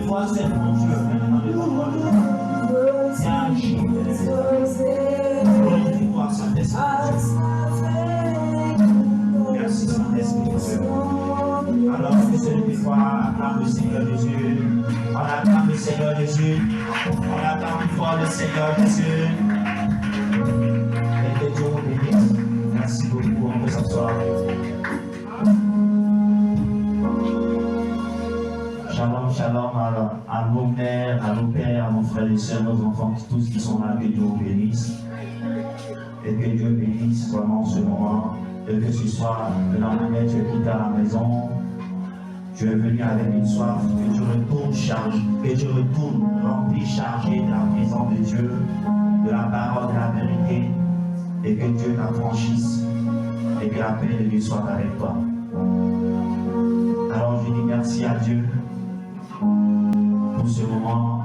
des fois, c'est mon Dieu, maintenant, de ton rôle. C'est agir. Glorifie-toi, Saint-Esprit. Merci, Saint-Esprit. Alors que celui qui croit acclame le Seigneur Jésus. On acclame le Seigneur Jésus. On acclame fort le Seigneur Jésus. Et que Dieu vous bénisse. Merci beaucoup. On peut s'asseoir. Shalom, shalom à nos mères, à nos pères, à nos frères et sœurs, nos enfants, tous qui sont là, que Dieu vous bénisse. Et que Dieu bénisse vraiment ce moment. Et que ce soit de la manière tu es quitté à la maison, tu es venu avec une soif, que tu retournes chargé, que tu retournes rempli, chargé de la présence de Dieu, de la parole, de la vérité, et que Dieu t'affranchisse, et que la paix de Dieu soit avec toi. Alors je dis merci à Dieu pour ce moment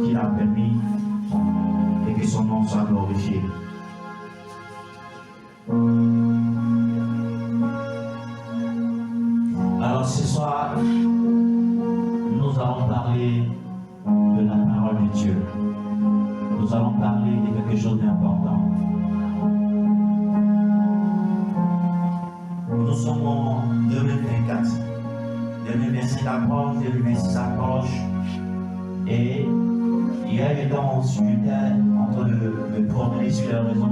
qu'il a permis, et que son nom soit glorifié. Alors ce soir, nous allons parler de la parole de Dieu. Nous allons parler de quelque chose d'important. Nous sommes en 2024. 2025 approche, 2026 approche. Et hier, j'étais en train de me promener sur les réseaux.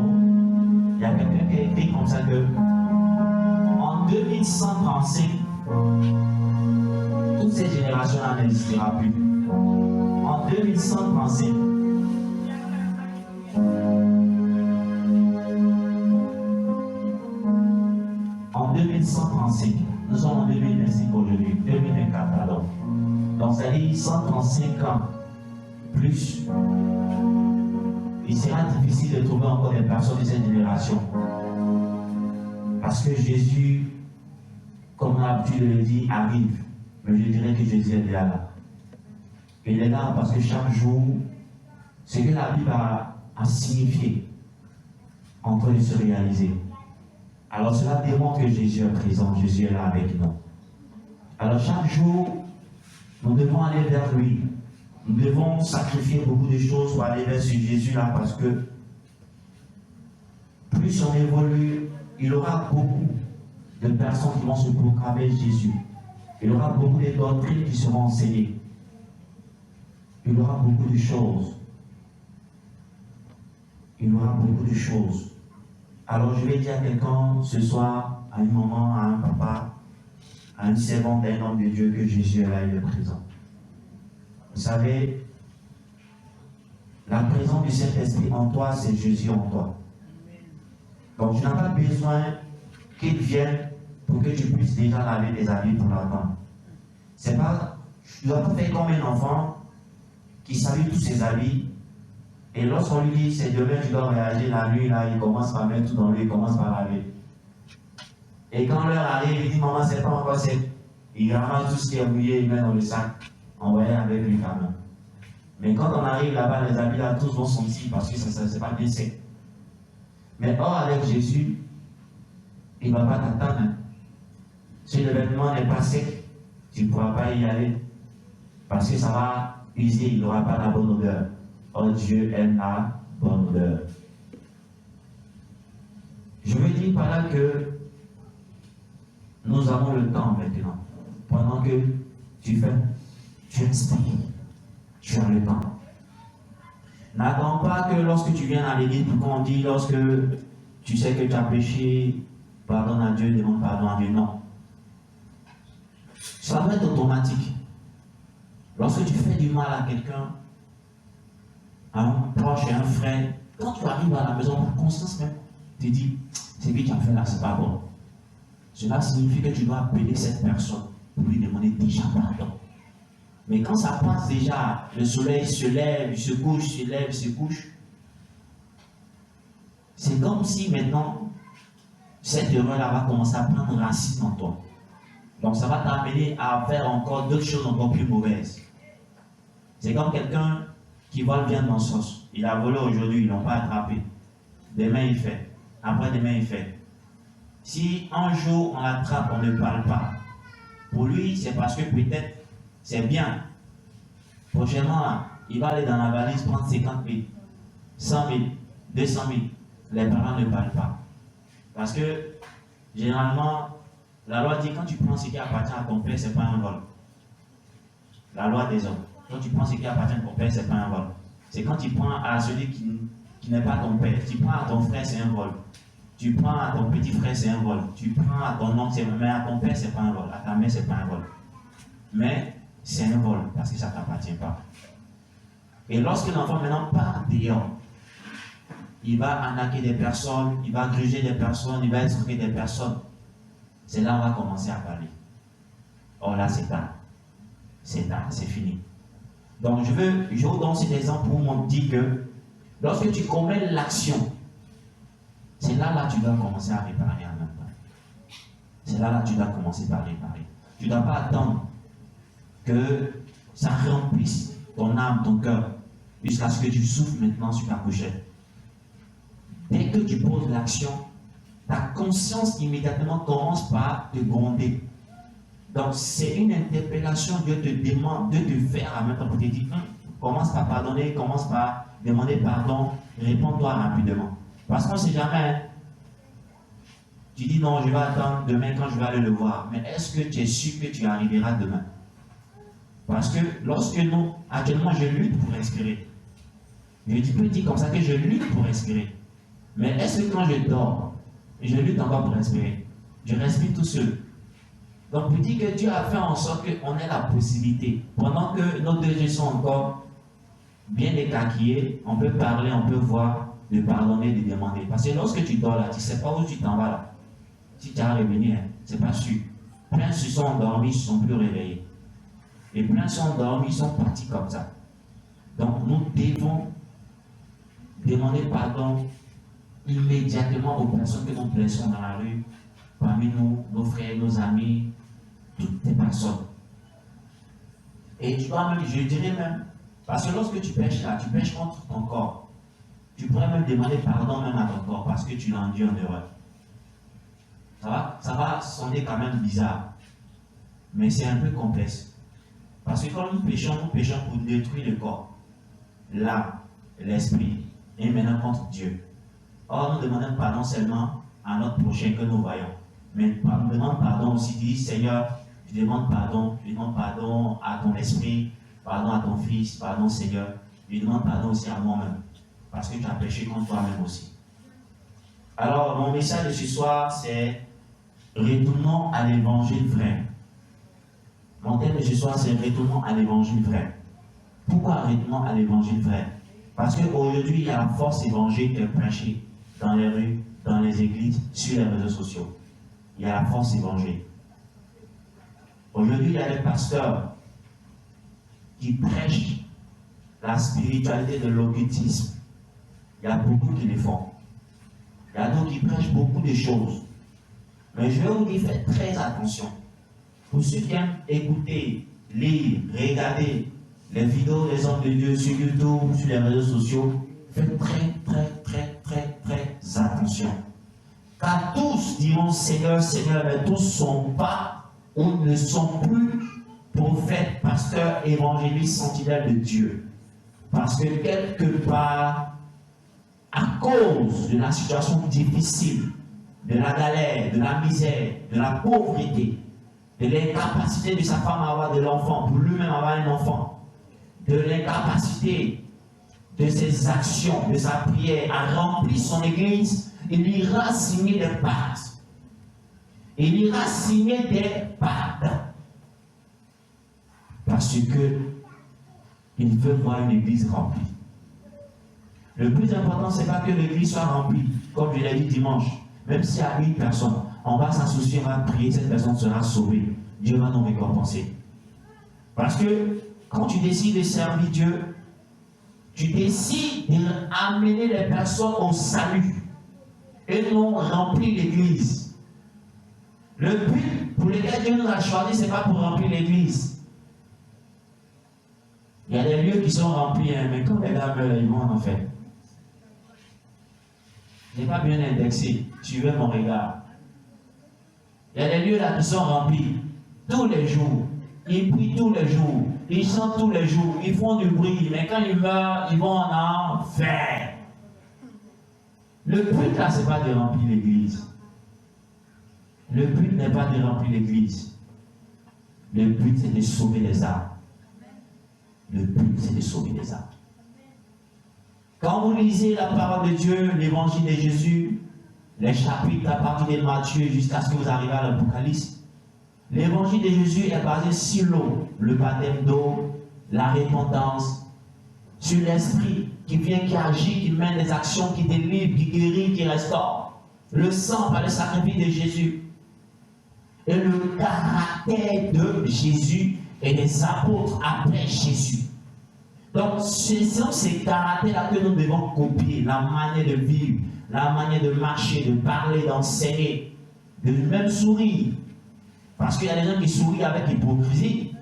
Il y a quelqu'un qui a écrit comme ça que en 2135, toutes ces générations-là n'existera plus. En 2135, nous sommes en 2025 aujourd'hui, 2024 pardon. Donc ça dit 135 ans plus. Il sera difficile de trouver encore des personnes de cette génération. Parce que Jésus, comme on a l'habitude de le dire, arrive. Mais je dirais que Jésus est déjà là. Il est là parce que chaque jour, ce que la Bible a signifié en train de se réaliser. Alors cela démontre que Jésus est présent, Jésus est là avec nous. Alors chaque jour, nous devons aller vers lui. Nous devons sacrifier beaucoup de choses pour aller vers ce Jésus-là parce que plus on évolue, il y aura beaucoup de personnes qui vont se proclamer Jésus. Il y aura beaucoup de doctrines qui seront enseignées. Il y aura beaucoup de choses. Il y aura beaucoup de choses. Alors je vais dire à quelqu'un ce soir, à un moment, à un papa, à une servante, à un homme de Dieu, que Jésus est là, il est présent. Vous savez, la présence du Saint-Esprit en toi, c'est Jésus en toi. Donc tu n'as pas besoin qu'il vienne pour que tu puisses déjà laver tes habits pour l'attendre. C'est pas, tu ne dois pas faire comme un enfant qui salue tous ses habits. Et lorsqu'on lui dit c'est demain tu dois réagir la nuit, là, il commence par mettre tout dans lui, il commence par laver. Et quand l'heure arrive, il dit maman, c'est pas encore sec. Il ramasse tout ce qui est mouillé, il met dans le sac, envoyé avec lui quand même. Mais quand on arrive là-bas, les habits là, tous vont sentir parce que ça c'est pas bien sec. Mais or, avec Jésus, il ne va pas t'attendre. Hein. Si le vêtement n'est pas sec, tu ne pourras pas y aller. Parce que ça va user, il n'aura pas la bonne odeur. Oh, Dieu aime la bonne odeur. Je veux dire par là que nous avons le temps maintenant. Pendant que tu inspires, tu as le temps. N'attends pas que lorsque tu viens à l'église, pour qu'on dit, lorsque tu sais que tu as péché, pardonne à Dieu, demande pardon à Dieu. Non. Ça va être automatique. Lorsque tu fais du mal à quelqu'un, à un proche et un frère, quand tu arrives à la maison, par conscience même, tu dis, c'est que tu as fait là, c'est pas bon. Cela signifie que tu dois appeler cette personne pour lui demander déjà pardon. Mais quand ça passe déjà, le soleil se lève, il se couche, se lève, se couche, c'est comme si maintenant, cette erreur-là va commencer à prendre racine en toi. Donc ça va t'amener à faire encore d'autres choses encore plus mauvaises. C'est comme quelqu'un qui vole viande en sauce. Il a volé aujourd'hui, ils ne l'ont pas attrapé. Demain il fait. Après-demain il fait. Si un jour on l'attrape, on ne parle pas. Pour lui, c'est parce que peut-être c'est bien. Prochainement, là, il va aller dans la valise prendre 50 000, 100 000, 200 000. Les parents ne parlent pas. Parce que, généralement, la loi dit quand tu prends ce qui appartient à ton père, ce n'est pas un vol. La loi des hommes. Quand tu prends ce qui appartient à ton père, ce n'est pas un vol. C'est quand tu prends à celui qui n'est pas ton père. Tu prends à ton frère, c'est un vol. Tu prends à ton petit frère, c'est un vol. Tu prends à ton oncle, mais à ton père, ce n'est pas un vol. À ta mère, ce n'est pas un vol. Mais c'est un vol parce que ça ne t'appartient pas. Et lorsque l'enfant maintenant part dehors, il va arnaquer des personnes, il va gruger des personnes, il va escroquer des personnes. C'est là où on va commencer à parler. Oh là, c'est tard. C'est tard, c'est fini. Donc, je vous donne cet exemple pour vous dire que lorsque tu commets l'action, c'est là tu dois commencer à réparer en même temps. C'est là tu dois commencer par réparer. Tu ne dois pas attendre que ça remplisse ton âme, ton cœur, jusqu'à ce que tu souffres maintenant sur ta couchette. Dès que tu poses l'action, ta conscience immédiatement commence par te gronder. Donc, c'est une interpellation. Dieu te demande de te faire en même temps pour te dire, commence par pardonner, commence par demander pardon, réponds-toi rapidement. Parce qu'on ne sait jamais. Tu dis non, je vais attendre demain quand je vais aller le voir. Mais est-ce que tu es sûr que tu arriveras demain? Parce que lorsque nous, actuellement, je lutte pour respirer. Je peux dire comme ça que je lutte pour respirer. Mais est-ce que quand je dors, je lutte encore pour respirer? Je respire tout seul. Donc, pour dire que Dieu a fait en sorte qu'on ait la possibilité, pendant que nos deux yeux sont encore bien écarquillés, on peut parler, on peut voir, de pardonner, de demander. Parce que lorsque tu dors là, tu ne sais pas où tu t'en vas là. Si tu vas revenir, ce n'est pas sûr. Plein se sont endormis, ils ne se sont plus réveillés. Et plein sont endormis, ils sont partis comme ça. Donc, nous devons demander pardon immédiatement aux personnes que nous blessons dans la rue, parmi nous, nos frères, nos amis, toutes les personnes. Et tu dois même, je dirais même, parce que lorsque tu pêches là, tu pêches contre ton corps. Tu pourrais même demander pardon même à ton corps parce que tu l'as induit en erreur. Ça va sonner quand même bizarre, mais c'est un peu complexe. Parce que quand nous péchons pour détruire le corps, l'âme, l'esprit, et maintenant contre Dieu. Or, nous demandons pardon seulement à notre prochain que nous voyons. Mais nous demandons pardon aussi, dis Seigneur, je demande pardon à ton esprit, pardon à ton fils, pardon Seigneur. Je demande pardon aussi à moi-même, parce que tu as péché contre toi-même aussi. Alors, mon message de ce soir, c'est retournons à l'évangile vrai. Mon thème de ce soir, c'est retournons à l'évangile vrai. Pourquoi retournons à l'évangile vrai? Parce qu'aujourd'hui, il y a la force évangile qui est prêchée dans les rues, dans les églises, sur les réseaux sociaux. Il y a la force évangile. Aujourd'hui, il y a des pasteurs qui prêchent la spiritualité de l'occultisme. Il y a beaucoup qui le font. Il y a d'autres qui prêchent beaucoup de choses. Mais je vais vous dire, faites très attention. Pour ceux qui aiment écouter, lire, regarder les vidéos des hommes de Dieu sur YouTube, sur les réseaux sociaux, faites très attention. Car tous diront Seigneur, Seigneur, mais tous ne sont pas ou ne sont plus prophètes, pasteurs, évangélistes, sentinelles de Dieu. Parce que quelque part, à cause de la situation difficile, de la galère, de la misère, de la pauvreté, de l'incapacité de sa femme à avoir de l'enfant, pour lui-même avoir un enfant, de l'incapacité de ses actions, de sa prière à remplir son église, il ira signer des pactes. Il ira signer des pactes. Parce que il veut voir une église remplie. Le plus important, ce n'est pas que l'église soit remplie, comme je l'ai dit dimanche. Même s'il y a une personne, on va s'associer, on va prier, cette personne sera sauvée. Dieu va nous récompenser. Parce que quand tu décides de servir Dieu, tu décides d'amener les personnes au salut et non remplir l'église. Le but pour lequel Dieu nous a choisi, ce n'est pas pour remplir l'église. Il y a des lieux qui sont remplis, mais quand les gars meurent, ils vont en enfer. Je n'ai pas bien indexé, suivez mon regard. Il y a des lieux là qui sont remplis tous les jours. Ils prient tous les jours. Ils chantent tous les jours, ils font du bruit, mais quand ils meurent, ils vont en enfer. Le but là, ce n'est pas de remplir l'église. Le but n'est pas de remplir l'église. Le but, c'est de sauver les âmes. Le but, c'est de sauver les âmes. Quand vous lisez la parole de Dieu, l'évangile de Jésus, les chapitres à partir de Matthieu jusqu'à ce que vous arrivez à l'Apocalypse, l'évangile de Jésus est basé sur l'eau, le baptême d'eau, la repentance, sur l'esprit qui vient, qui agit, qui mène des actions, qui délivre, qui guérit, qui restaure. Le sang par le sacrifice de Jésus. Et le caractère de Jésus et des apôtres après Jésus. Donc, ce sont ces caractères-là que nous devons copier, la manière de vivre, la manière de marcher, de parler, d'enseigner, de même sourire. Parce qu'il y a des gens qui sourient avec hypocrisie,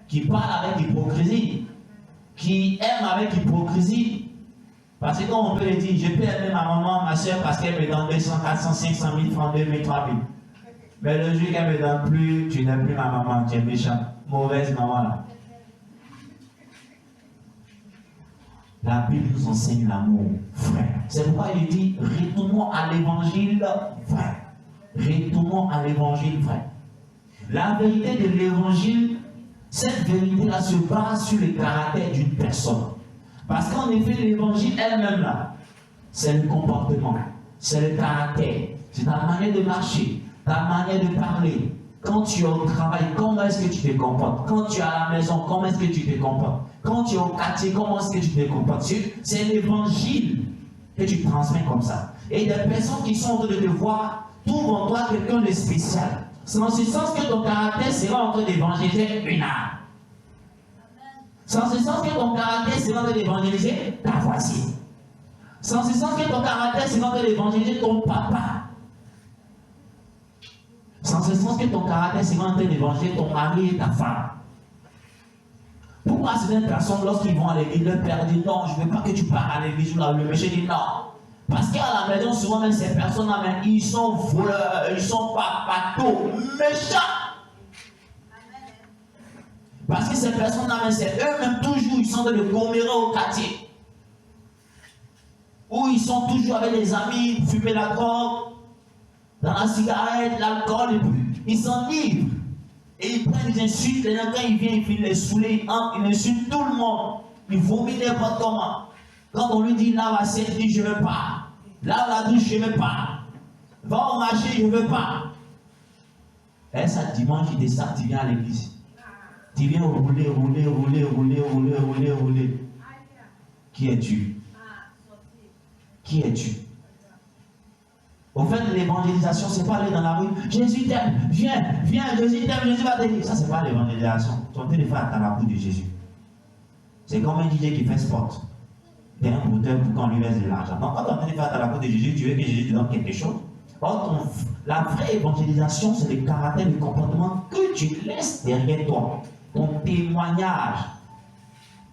qui parlent avec hypocrisie, qui aiment avec hypocrisie. Parce que comme on peut le dire, je peux aimer ma maman, ma soeur, parce qu'elle me donne 200, 400, 500 000 francs, 2 000, 3 000. Mais le jour qu'elle ne me donne plus, tu n'es plus ma maman, tu es méchant. Mauvaise maman là. La Bible nous enseigne l'amour, frère. C'est pourquoi il dit, retournons à l'évangile, frère. Retournons à l'évangile, frère. La vérité de l'évangile, cette vérité-là se base sur le caractère d'une personne. Parce qu'en effet, l'évangile elle-même là, c'est le comportement, c'est le caractère, c'est ta manière de marcher, ta manière de parler. Quand tu es au travail, comment est-ce que tu te comportes? Quand tu es à la maison, comment est-ce que tu te comportes? Quand tu es au quartier, comment est-ce que tu te comportes? C'est l'évangile que tu transmets comme ça. Et des personnes qui sont en train de te voir trouvent en toi quelqu'un de spécial. C'est dans ce sens que ton caractère sera en train d'évangéliser une âme. C'est en ce sens que ton caractère sera en train d'évangéliser ta voisine. C'est en ce sens que ton caractère sera en train d'évangéliser ton papa. C'est en ce sens que ton caractère sera en train d'évangéliser ton mari et ta femme. Pourquoi certaines personnes, lorsqu'ils vont à l'église, leur père dit non, je ne veux pas que tu parles à l'église, ou là, le monsieur dit non. Parce qu'à la maison, souvent même ces personnes-là, ils sont voleurs, ils sont papatos, méchants. Parce que ces personnes-là, c'est eux-mêmes toujours, ils sont dans le commérer au quartier. Ou ils sont toujours avec les amis, fumer la drogue, dans la cigarette, l'alcool, et puis ils s'enivrent. Et ils prennent des insultes, les gens, quand ils viennent, ils finissent les saouler, ils insultent tout le monde. Ils vomissent n'importe comment. Quand on lui dit lave l'assiette, il dit je ne veux pas. Lave la douche, je ne veux pas. Va au marché, je ne veux pas. Et ça, dimanche, il descend, tu viens à l'église. Tu viens rouler. Qui es-tu? Qui es-tu? Au fait, l'évangélisation, ce n'est pas aller dans la rue. Jésus t'aime, viens, Jésus t'aime, Jésus va t'aider. Ça, ce n'est pas l'évangélisation. Tu es en train de faire à la peau de Jésus. C'est comme un DJ qui fait sport. Tu es un brouteur pour qu'on lui laisse de l'argent. Donc, quand tu es en train de faire à la peau de Jésus, tu veux que Jésus te donne quelque chose. Or, la vraie évangélisation, c'est le caractère, le comportement que tu laisses derrière toi. Ton témoignage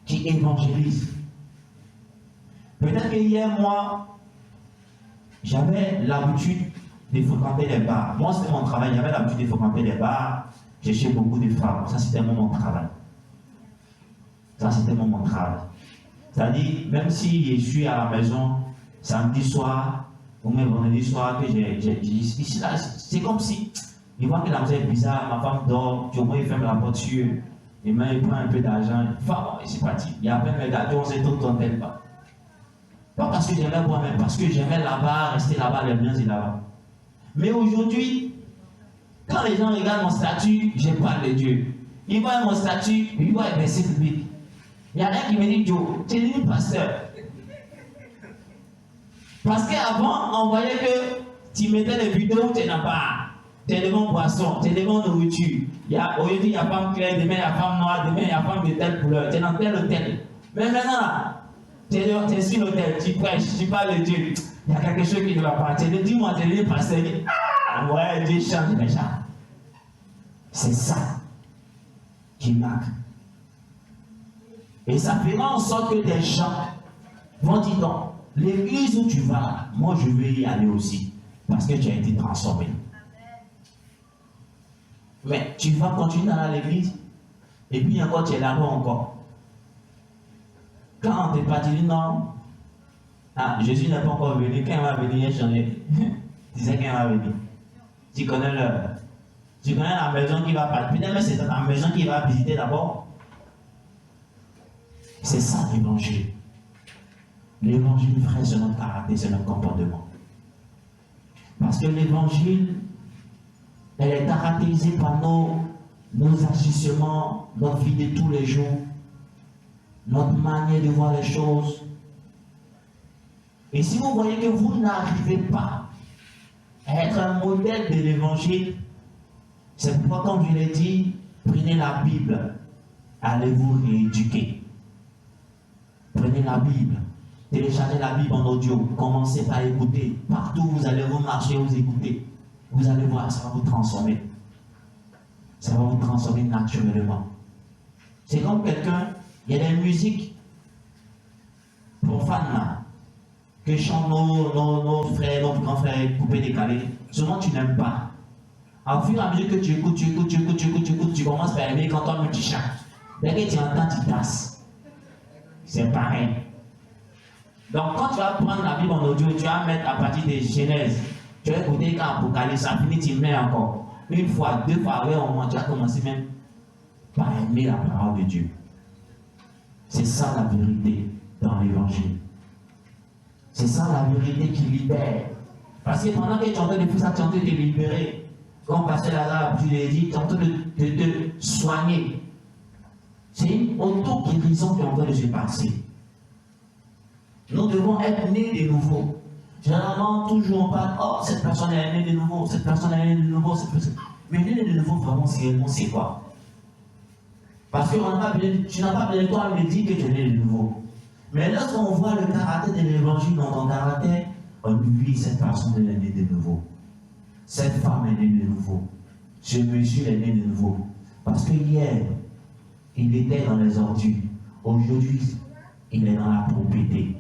qui évangélise. Peut-être que hier, moi, j'avais l'habitude de fréquenter les bars. Moi, c'était mon travail. J'avais l'habitude de fréquenter les bars. J'ai chez beaucoup de femmes. Ça, c'était mon travail. Ça, c'était mon travail. C'est-à-dire, même si je suis à la maison samedi soir ou même vendredi soir, que ici là, c'est comme si il voit que la maison est bizarre, ma femme dort, au moins il ferme la porte sur eux, et il prend un peu d'argent, et c'est parti. Il y a même les gâteaux, on sait tout qu'on t'aime pas. Pas parce que j'aimais moi-même, parce que j'aimais là-bas, rester là-bas, les biens et là-bas. Mais aujourd'hui, quand les gens regardent mon statut, je parle de Dieu. Ils voient mon statut, ils voient un verset public. Il y a un qui me dit, Joe, tu es devenu pasteur. Parce qu'avant, on voyait que tu mettais des vidéos, tu n'as pas. Tu es devant poisson, tu es devant nourriture. Aujourd'hui, il y a femme claire, demain il y a femme noire, demain il y a femme de telle couleur. Tu es dans tel hôtel. Mais maintenant, tu es sur l'hôtel, tu prêches, tu parles de Dieu. Il y a quelque chose qui ne va pas. Tu es dit, dis-moi, tu es devenu pasteur. Ah, ouais, Dieu change les gens. C'est ça qui marque. Et ça fera en sorte que des gens vont dire non, l'église où tu vas, moi je vais y aller aussi, parce que tu as été transformé. Mais tu vas continuer dans l'église, Et puis encore, tu es là-bas encore. Quand on t'est parti, non, ah, Jésus n'est pas encore venu, quand il va venir, il change. Tu sais quand il va venir. Tu connais l'heure. Tu connais la maison qui va partir. Peut-être c'est dans la maison qu'il va visiter d'abord. C'est ça l'évangile. L'évangile, frère, c'est notre caractère, c'est notre comportement. Parce que l'évangile, elle est caractérisée par nos agissements, notre vie de tous les jours, notre manière de voir les choses. Et si vous voyez que vous n'arrivez pas à être un modèle de l'évangile, c'est pourquoi, comme je l'ai dit, prenez la Bible, allez vous rééduquer. Prenez la Bible, téléchargez la Bible en audio, commencez par écouter. Partout où vous allez, vous marcher, vous écoutez. Vous allez voir, ça va vous transformer. Ça va vous transformer naturellement. C'est comme quelqu'un, il y a des musiques profanes là, que chantent nos frères, nos grands frères coupés, décalés. Souvent tu n'aimes pas. Au fur et à mesure que tu écoutes, tu commences par aimer quand toi-même tu chantes. Dès que tu entends, tu tasses. C'est pareil. Donc quand tu vas prendre la Bible en audio, tu vas mettre à partir des Genèse. Tu vas écouter quand Apocalypse, ça finit, tu mets encore. Une fois, deux fois, ouais, au moins, tu vas commencer même par aimer la parole de Dieu. C'est ça la vérité dans l'évangile. C'est ça la vérité qui libère. Parce que pendant que tu es en train de faire ça, tu es en train de te libérer. Comme Pasteur Lazare, tu l'as dit, tu es en train de te soigner. C'est une auto-guérison qui est en train de se passer. Nous devons être nés de nouveau. Généralement, toujours on parle, oh, cette personne est née de nouveau, cette personne est née de nouveau, cette personne. Mais née de nouveau, vraiment, c'est quoi? Parce que tu n'as pas besoin de toi de dire que tu es né de nouveau. Mais lorsqu'on voit le caractère de l'évangile dans ton caractère, on lui dit, cette personne est née de nouveau. Cette femme est née de nouveau. Ce monsieur est né de nouveau. Parce que hier, il était dans les ordures. Aujourd'hui, il est dans la propriété.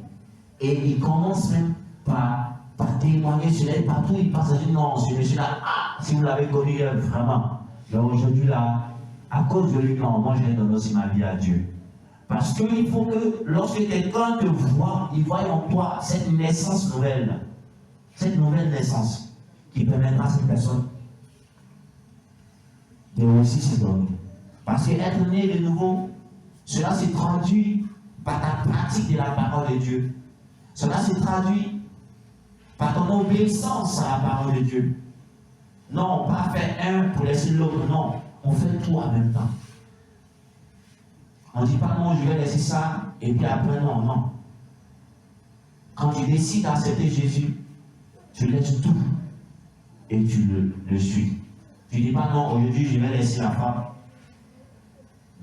Et il commence même par témoigner sur elle. Partout, il passe à dire non, ce monsieur-là, ah, si vous l'avez connu vraiment. Mais aujourd'hui, là, à cause de lui, non, moi, je vais donner aussi ma vie à Dieu. Parce qu'il faut que lorsque quelqu'un te voit, il voit en toi cette naissance nouvelle. Cette nouvelle naissance qui permettra à cette personne de aussi se donner. Parce qu'être né de nouveau, cela se traduit par ta pratique de la parole de Dieu. Cela se traduit par ton obéissance à la parole de Dieu. Non, pas faire un pour laisser l'autre, non. On fait tout en même temps. On ne dit pas non, je vais laisser ça, et puis après, non, non. Quand tu décides d'accepter Jésus, tu laisses tout et tu le suis. Tu ne dis pas non, aujourd'hui je vais laisser la femme.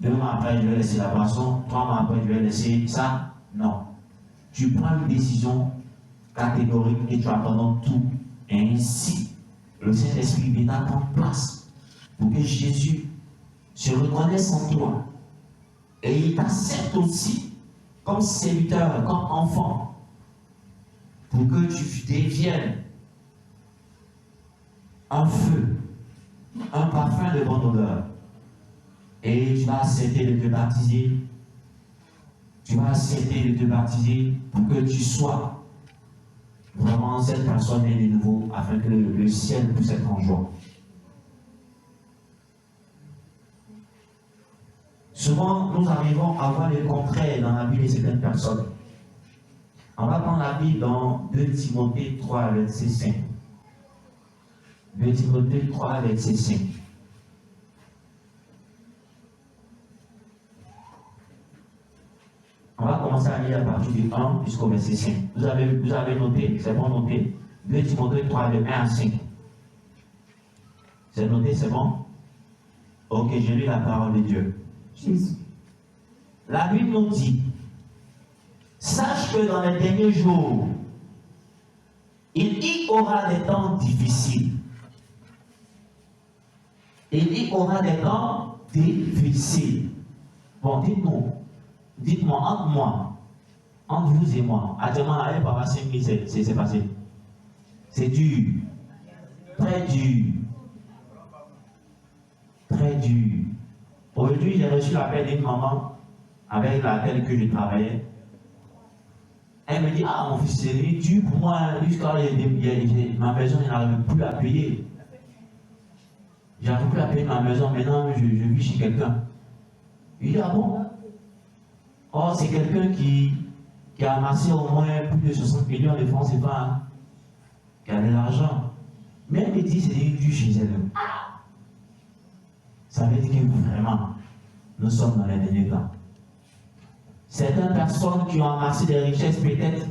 2 mois après, je vais laisser la boisson. 3 mois après, je vais laisser ça. Non. Tu prends une décision catégorique et tu abandonnes tout. Et ainsi, le Saint-Esprit vient prendre place pour que Jésus se reconnaisse en toi. Et il t'accepte aussi comme serviteur, comme enfant, pour que tu deviennes un feu, un parfum de bonne odeur. Et tu vas accepter de te baptiser. Tu vas accepter de te baptiser pour que tu sois vraiment cette personne née de nouveau, afin que le ciel puisse être en joie. Souvent, nous arrivons à voir le contraire dans la vie de certaines personnes. On va prendre la Bible dans 2 Timothée 3, verset 5. 2 Timothée 3, verset 5. On va commencer à lire à partir du 1 jusqu'au verset 5. Vous avez noté, c'est bon noté. 2 Timothée 3, de 1 à 5. C'est noté, c'est bon? Ok, je lis la parole de Dieu. Jésus. La Bible nous dit, sache que dans les derniers jours, il y aura des temps difficiles. Il y aura des temps difficiles. Bon, dites-moi, entre vous et moi, actuellement, avec Papa 5 000, c'est passé. C'est dur. Très dur. Très dur. Aujourd'hui, j'ai reçu l'appel d'une maman avec laquelle que je travaillais. Elle me dit, ah mon fils, c'est dur pour moi, jusqu'à ma maison, je n'arrive plus à payer. J'arrive plus à payer ma maison, maintenant je vis chez quelqu'un. Il dit, ah bon? Oh, c'est quelqu'un qui a amassé au moins plus de 60 millions de francs CFA, hein, qui a de l'argent. Mais elle me dit, c'est dur chez elle. Ça veut dire que vraiment, nous sommes dans les derniers temps. Certaines personnes qui ont amassé des richesses peut-être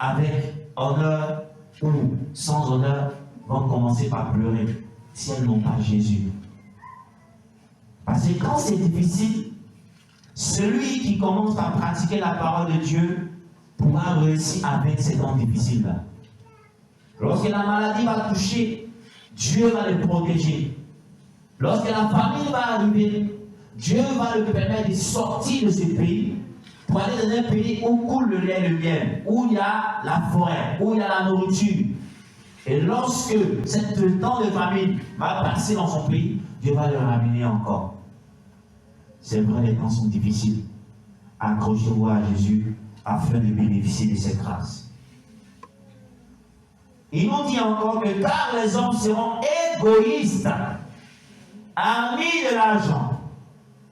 avec honneur ou sans honneur vont commencer par pleurer si elles n'ont pas Jésus. Parce que quand c'est difficile, celui qui commence à pratiquer la parole de Dieu pourra réussir avec ces temps difficiles-là. Lorsque la maladie va toucher, Dieu va le protéger. Lorsque la famine va arriver, Dieu va le permettre de sortir de ce pays pour aller dans un pays où coule le lait et le miel, où il y a la forêt, où il y a la nourriture. Et lorsque ce temps de famine va passer dans son pays, Dieu va le ramener encore. C'est vrai, les temps sont difficiles. Accrochez-vous à Jésus afin de bénéficier de cette grâce. Il nous dit encore que car les hommes seront égoïstes, amis de l'argent,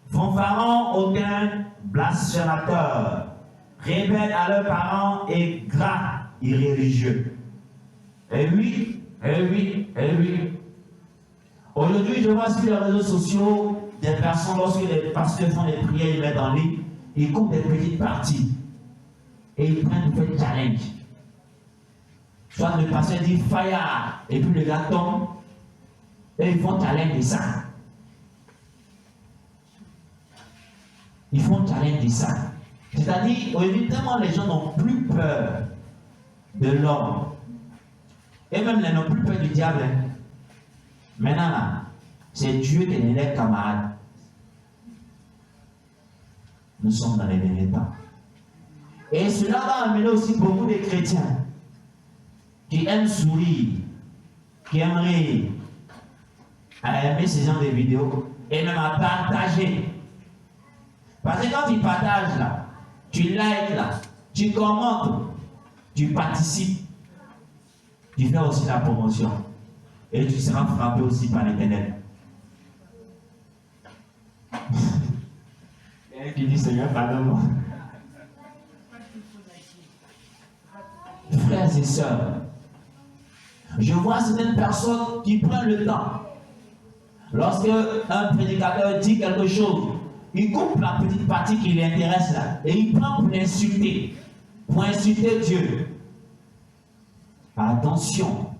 fanfarons, hautains, blasphémateurs, rebelles à leurs parents et gras, irréligieux. Et oui, et oui, et oui. Aujourd'hui, je vois sur les réseaux sociaux des personnes, lorsque les pasteurs font des prières, ils mettent en ligne, ils coupent des petites parties et ils prennent une petite challenge. Soit le pasteur dit fire et puis le gars tombe et ils font challenge de ça. Ils font challenge de ça. C'est-à-dire, évidemment, les gens n'ont plus peur de l'homme. Et même ils n'ont plus peur du diable. Maintenant, là, c'est Dieu qui est les camarades. Nous sommes dans les derniers temps. Et cela va amener aussi beaucoup de chrétiens qui aiment sourire, qui aiment rire, à aimer ce genre de vidéos et même à partager. Parce que quand tu partages là, tu likes là, tu commentes, tu participes, tu fais aussi la promotion. Et tu seras frappé aussi par l'Éternel. Et qui dit Seigneur, pardonne-moi. Frères et sœurs, je vois certaines personnes qui prennent le temps. Lorsque un prédicateur dit quelque chose, il coupe la petite partie qui l'intéresse là et il prend pour l'insulter Dieu. Attention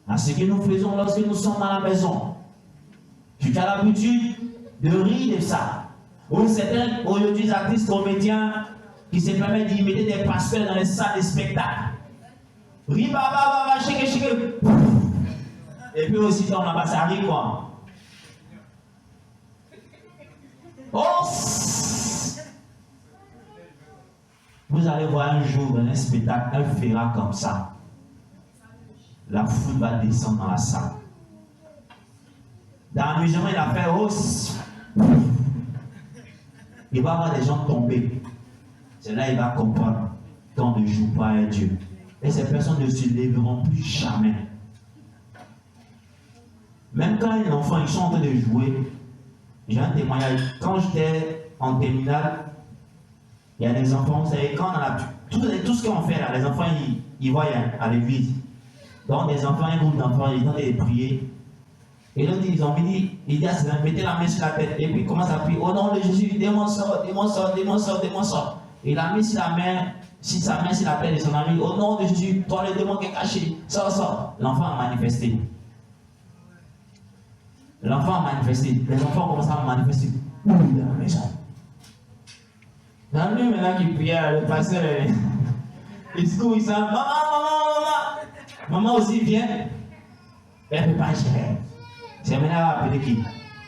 à ce que nous faisons lorsque nous sommes à la maison. Tu as l'habitude de rire de ça. Ou certains aujourd'hui artistes comédiens qui se permettent d'imiter des pasteurs dans les salles de spectacle. Riba, shake. Et puis aussi dans la basse arrive quoi. Oh! Vous allez voir un jour dans un spectacle, un ferrat comme ça. La foule va descendre dans la salle. Dans l'amusement, il a fait hausse. Il va voir des gens tomber. C'est là qu'il va comprendre qu'on ne joue pas à Dieu. Et ces personnes ne se lèveront plus jamais. Même quand les enfants ils sont en train de jouer, j'ai un témoignage. Quand j'étais en terminale, il y a des enfants, vous savez, quand on a tout ce qu'on fait là, les enfants ils voient à l'église. Donc des enfants, un groupe d'enfants, ils ont des prier. Et donc ils ont dit, il dit à ces enfants, mettez la main sur la tête. Et puis ils commencent à prier, au nom de Jésus, démon sort. Il a mis sa main sur la tête de son ami, au nom de Jésus, toi le démon qui est caché, sort. L'enfant a manifesté. Les enfants commencent à manifester. Dans la maison. Dans lui maintenant qui priait, le pasteur, il se court, il s'en va, maman aussi vient. Elle ne peut pas gérer. C'est maintenant à appeler qui?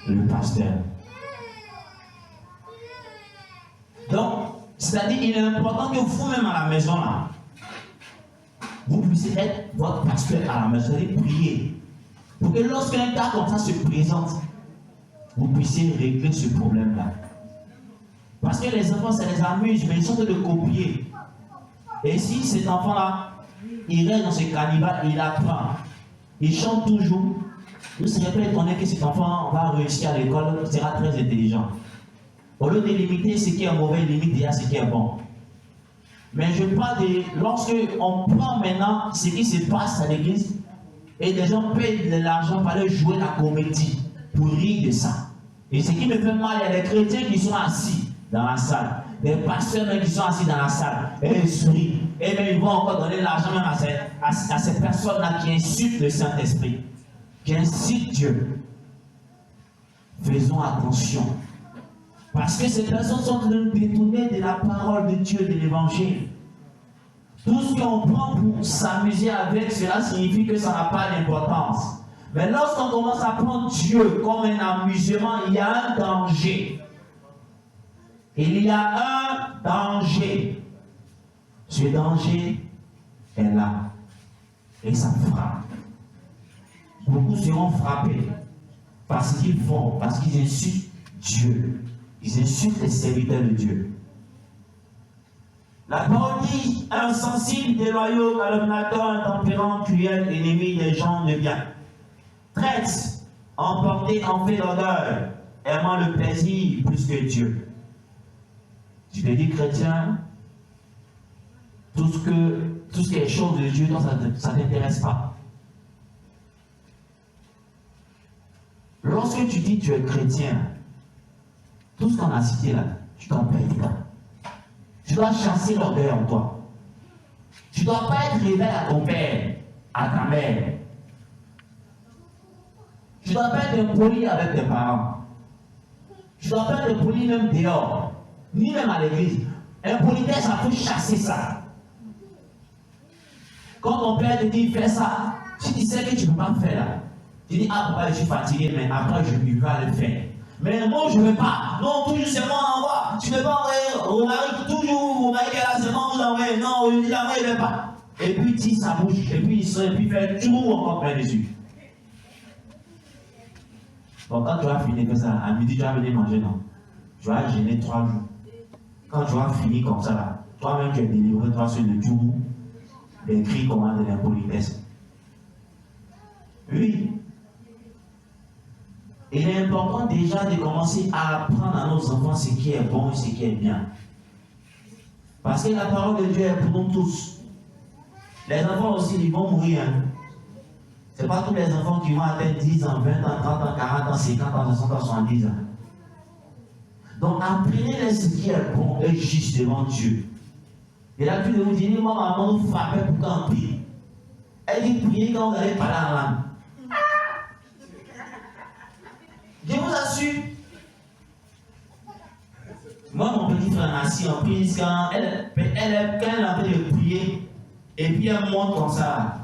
Le pasteur. Donc, c'est-à-dire qu'il est important que vous-même à la maison, là, vous puissiez être votre pasteur à la maison et prier. Pour que lorsqu'un cas comme ça se présente, vous puissiez régler ce problème-là. Parce que les enfants, ça les amuse, mais ils sont de copier. Et si cet enfant-là, il reste dans ce cannibale, il apprend, il chante toujours, vous ne serez pas étonné que cet enfant va réussir à l'école, il sera très intelligent. Au lieu de limiter ce qui est mauvais, il limite déjà ce qui est bon. Mais je parle de lorsque on prend maintenant ce qui se passe à l'église et les gens payent de l'argent pour aller jouer la comédie, pour rire de ça. Et ce qui me fait mal, il y a des chrétiens qui sont assis dans la salle, des pasteurs même qui sont assis dans la salle et ils sourient. Et même ils vont encore donner l'argent même à ces personnes-là qui insultent le Saint-Esprit, qui incitent Dieu. Faisons attention. Parce que ces personnes sont en train de détourner de la parole de Dieu, de l'évangile. Tout ce qu'on prend pour s'amuser avec, cela signifie que ça n'a pas d'importance. Mais lorsqu'on commence à prendre Dieu comme un amusement, il y a un danger. Il y a un danger. Ce danger est là. Et ça frappe. Beaucoup seront frappés parce qu'ils font, parce qu'ils insultent Dieu. Ils insultent les serviteurs de Dieu. La parole dit, insensible, déloyaux, calomniateurs, intempérants, cruels, ennemis des gens de bien. Traite, emporté en fait d'orgueil, aimant le plaisir plus que Dieu. Tu te dis chrétien, tout ce qui est chose de Dieu, ça ne t'intéresse pas. Lorsque tu dis que tu es chrétien, tout ce qu'on a cité là, tu dois perdre là. Tu dois chasser l'orgueil en toi. Tu ne dois pas être rebelle à ton père, à ta mère. Tu ne dois pas être impoli avec tes parents. Tu ne dois pas être impoli même dehors, ni même à l'église. Impolitesse, ça faut chasser ça. Quand ton père te dit fais ça, si tu sais que tu ne peux pas le faire là, tu dis ah papa je suis fatigué, mais après je vais le faire. Mais moi je ne veux pas. Non, toujours c'est moi on envoie. Tu ne veux pas envoyer au mari, toujours au mari qui est là, c'est moi vous envoyez. Non, il ne veut pas. Et puis il tire sa bouche, et puis il sort, et puis il fait tout encore plein dessus. Bon, quand tu vas finir comme ça, à midi tu vas venir manger, non. Tu vas gêner 3 jours. Quand tu vas finir comme ça là, toi-même tu es délivré, toi sur le tout, des cris comment de l'impolitesse. Oui. Il est important déjà de commencer à apprendre à nos enfants ce qui est bon et ce qui est bien. Parce que la parole de Dieu est pour nous tous. Les enfants aussi, ils vont mourir. Hein. Ce n'est pas tous les enfants qui vont atteindre 10 ans, 20 ans, 30 ans, 40 ans, 50 ans, 60 ans, 70 ans. Donc apprenez-les ce qui est bon et juste devant Dieu. Et là, tu de vous dire, moi, maman nous frappait pour qu'on prie. Elle dit, priez quand vous allez parler en langue. Je vous assure. Moi, mon petit frère Nassi, en prise, quand elle est en train de prier, et puis elle monte comme ça.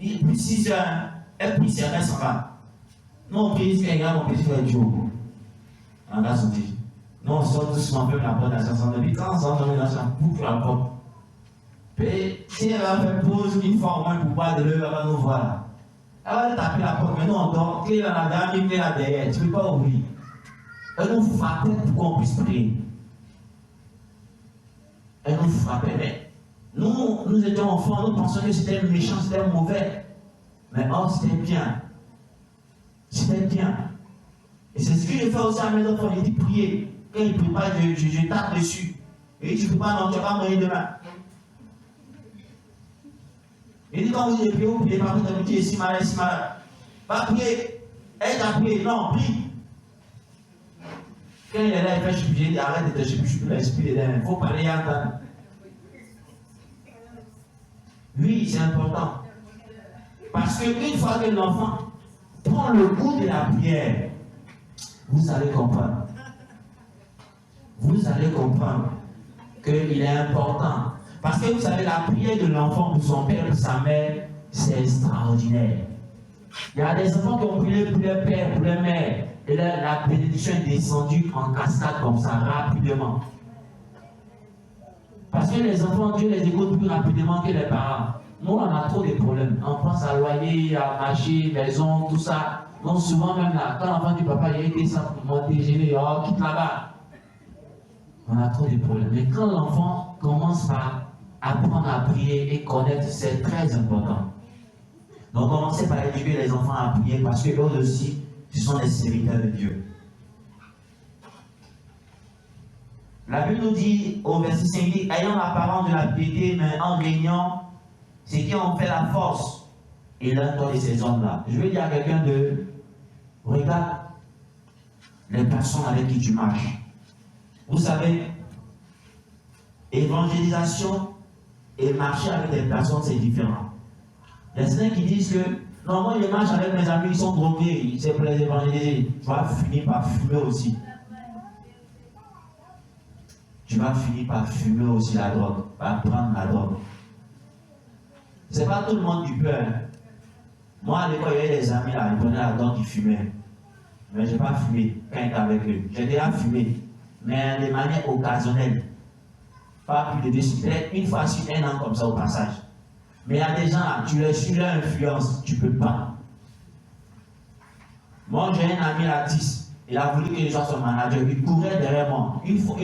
Et puis 6 heures, elle prie, c'est elle s'en va. Non, on prie, c'est un mon petit frère Joe. On va sortir. Non, on sort doucement, on fait la porte à 60 minutes. Quand on sort dans la chambre, boucle la porte. Puis, si elle va faire pause une fois au moins pour pas de l'heure, elle va nous voir. Elle va taper la porte, mais nous on dort, clé dans la dame, clé là derrière, tu ne peux pas ouvrir. Elle nous frappait pour qu'on puisse prier. Elle nous frappait, mais nous étions enfants, nous pensions que c'était méchant, c'était mauvais. Mais oh, c'était bien. C'était bien. Et c'est ce que je fais aussi à mes enfants, je dis prier. Quand ils ne prient pas, je tape dessus. Et tu ne peux pas, non, tu ne vas pas mourir demain. Il dit quand vous priez, vous priez pas, vous avez ici malade, ici malade. Pas prier. Elle t'a prié, non, prie. Quand il est là, il fait chupie, il dit arrête de te chupie, l'esprit est là. Il faut parler et entendre. Oui, c'est important. Parce qu'une fois que l'enfant prend le goût de la prière, vous allez comprendre. Vous allez comprendre qu'il est important. Parce que vous savez, la prière de l'enfant pour son père et sa mère, c'est extraordinaire. Il y a des enfants qui ont prié pour leur père, pour leur mère, et la bénédiction est descendue en cascade comme ça, rapidement. Parce que les enfants, Dieu les écoute plus rapidement que les parents. Nous, on a trop de problèmes. On pense à loyer, à marché, maison, tout ça. Donc souvent même là, quand l'enfant dit papa, il a été simplement déjeuner, oh, quitte là-bas. On a trop de problèmes. Mais quand l'enfant commence par apprendre à prier et connaître, c'est très important. Donc commencez par éduquer les enfants à prier parce que eux aussi, ce sont des serviteurs de Dieu. La Bible nous dit au verset 5, dit, ayant l'apparence de la piété, mais en régnant, c'est qui ont fait la force. Et l'un de ces hommes-là. Je veux dire à quelqu'un de regarde les personnes avec qui tu marches. Vous savez, évangélisation et marcher avec des personnes, c'est différent. Il y a certains qui disent que non, moi je marche avec mes amis, ils sont drogués, c'est pour les évangéliser. Tu vas finir par fumer aussi. Tu vas finir par fumer aussi la drogue, par prendre la drogue. C'est pas tout le monde qui peut. Hein. Moi à l'école, il y avait des amis là, ils prenaient la drogue, ils fumaient. Mais je n'ai pas fumé quand j'étais avec eux. J'ai déjà fumé, mais de manière occasionnelle. Pas plus de 2 cigarettes, une fois sur un an comme ça au passage. Mais il y a des gens là, tu les suis leur influence, tu ne peux pas. Moi j'ai un ami artiste, il a voulu que je sois son manager, il courait derrière moi. Une fois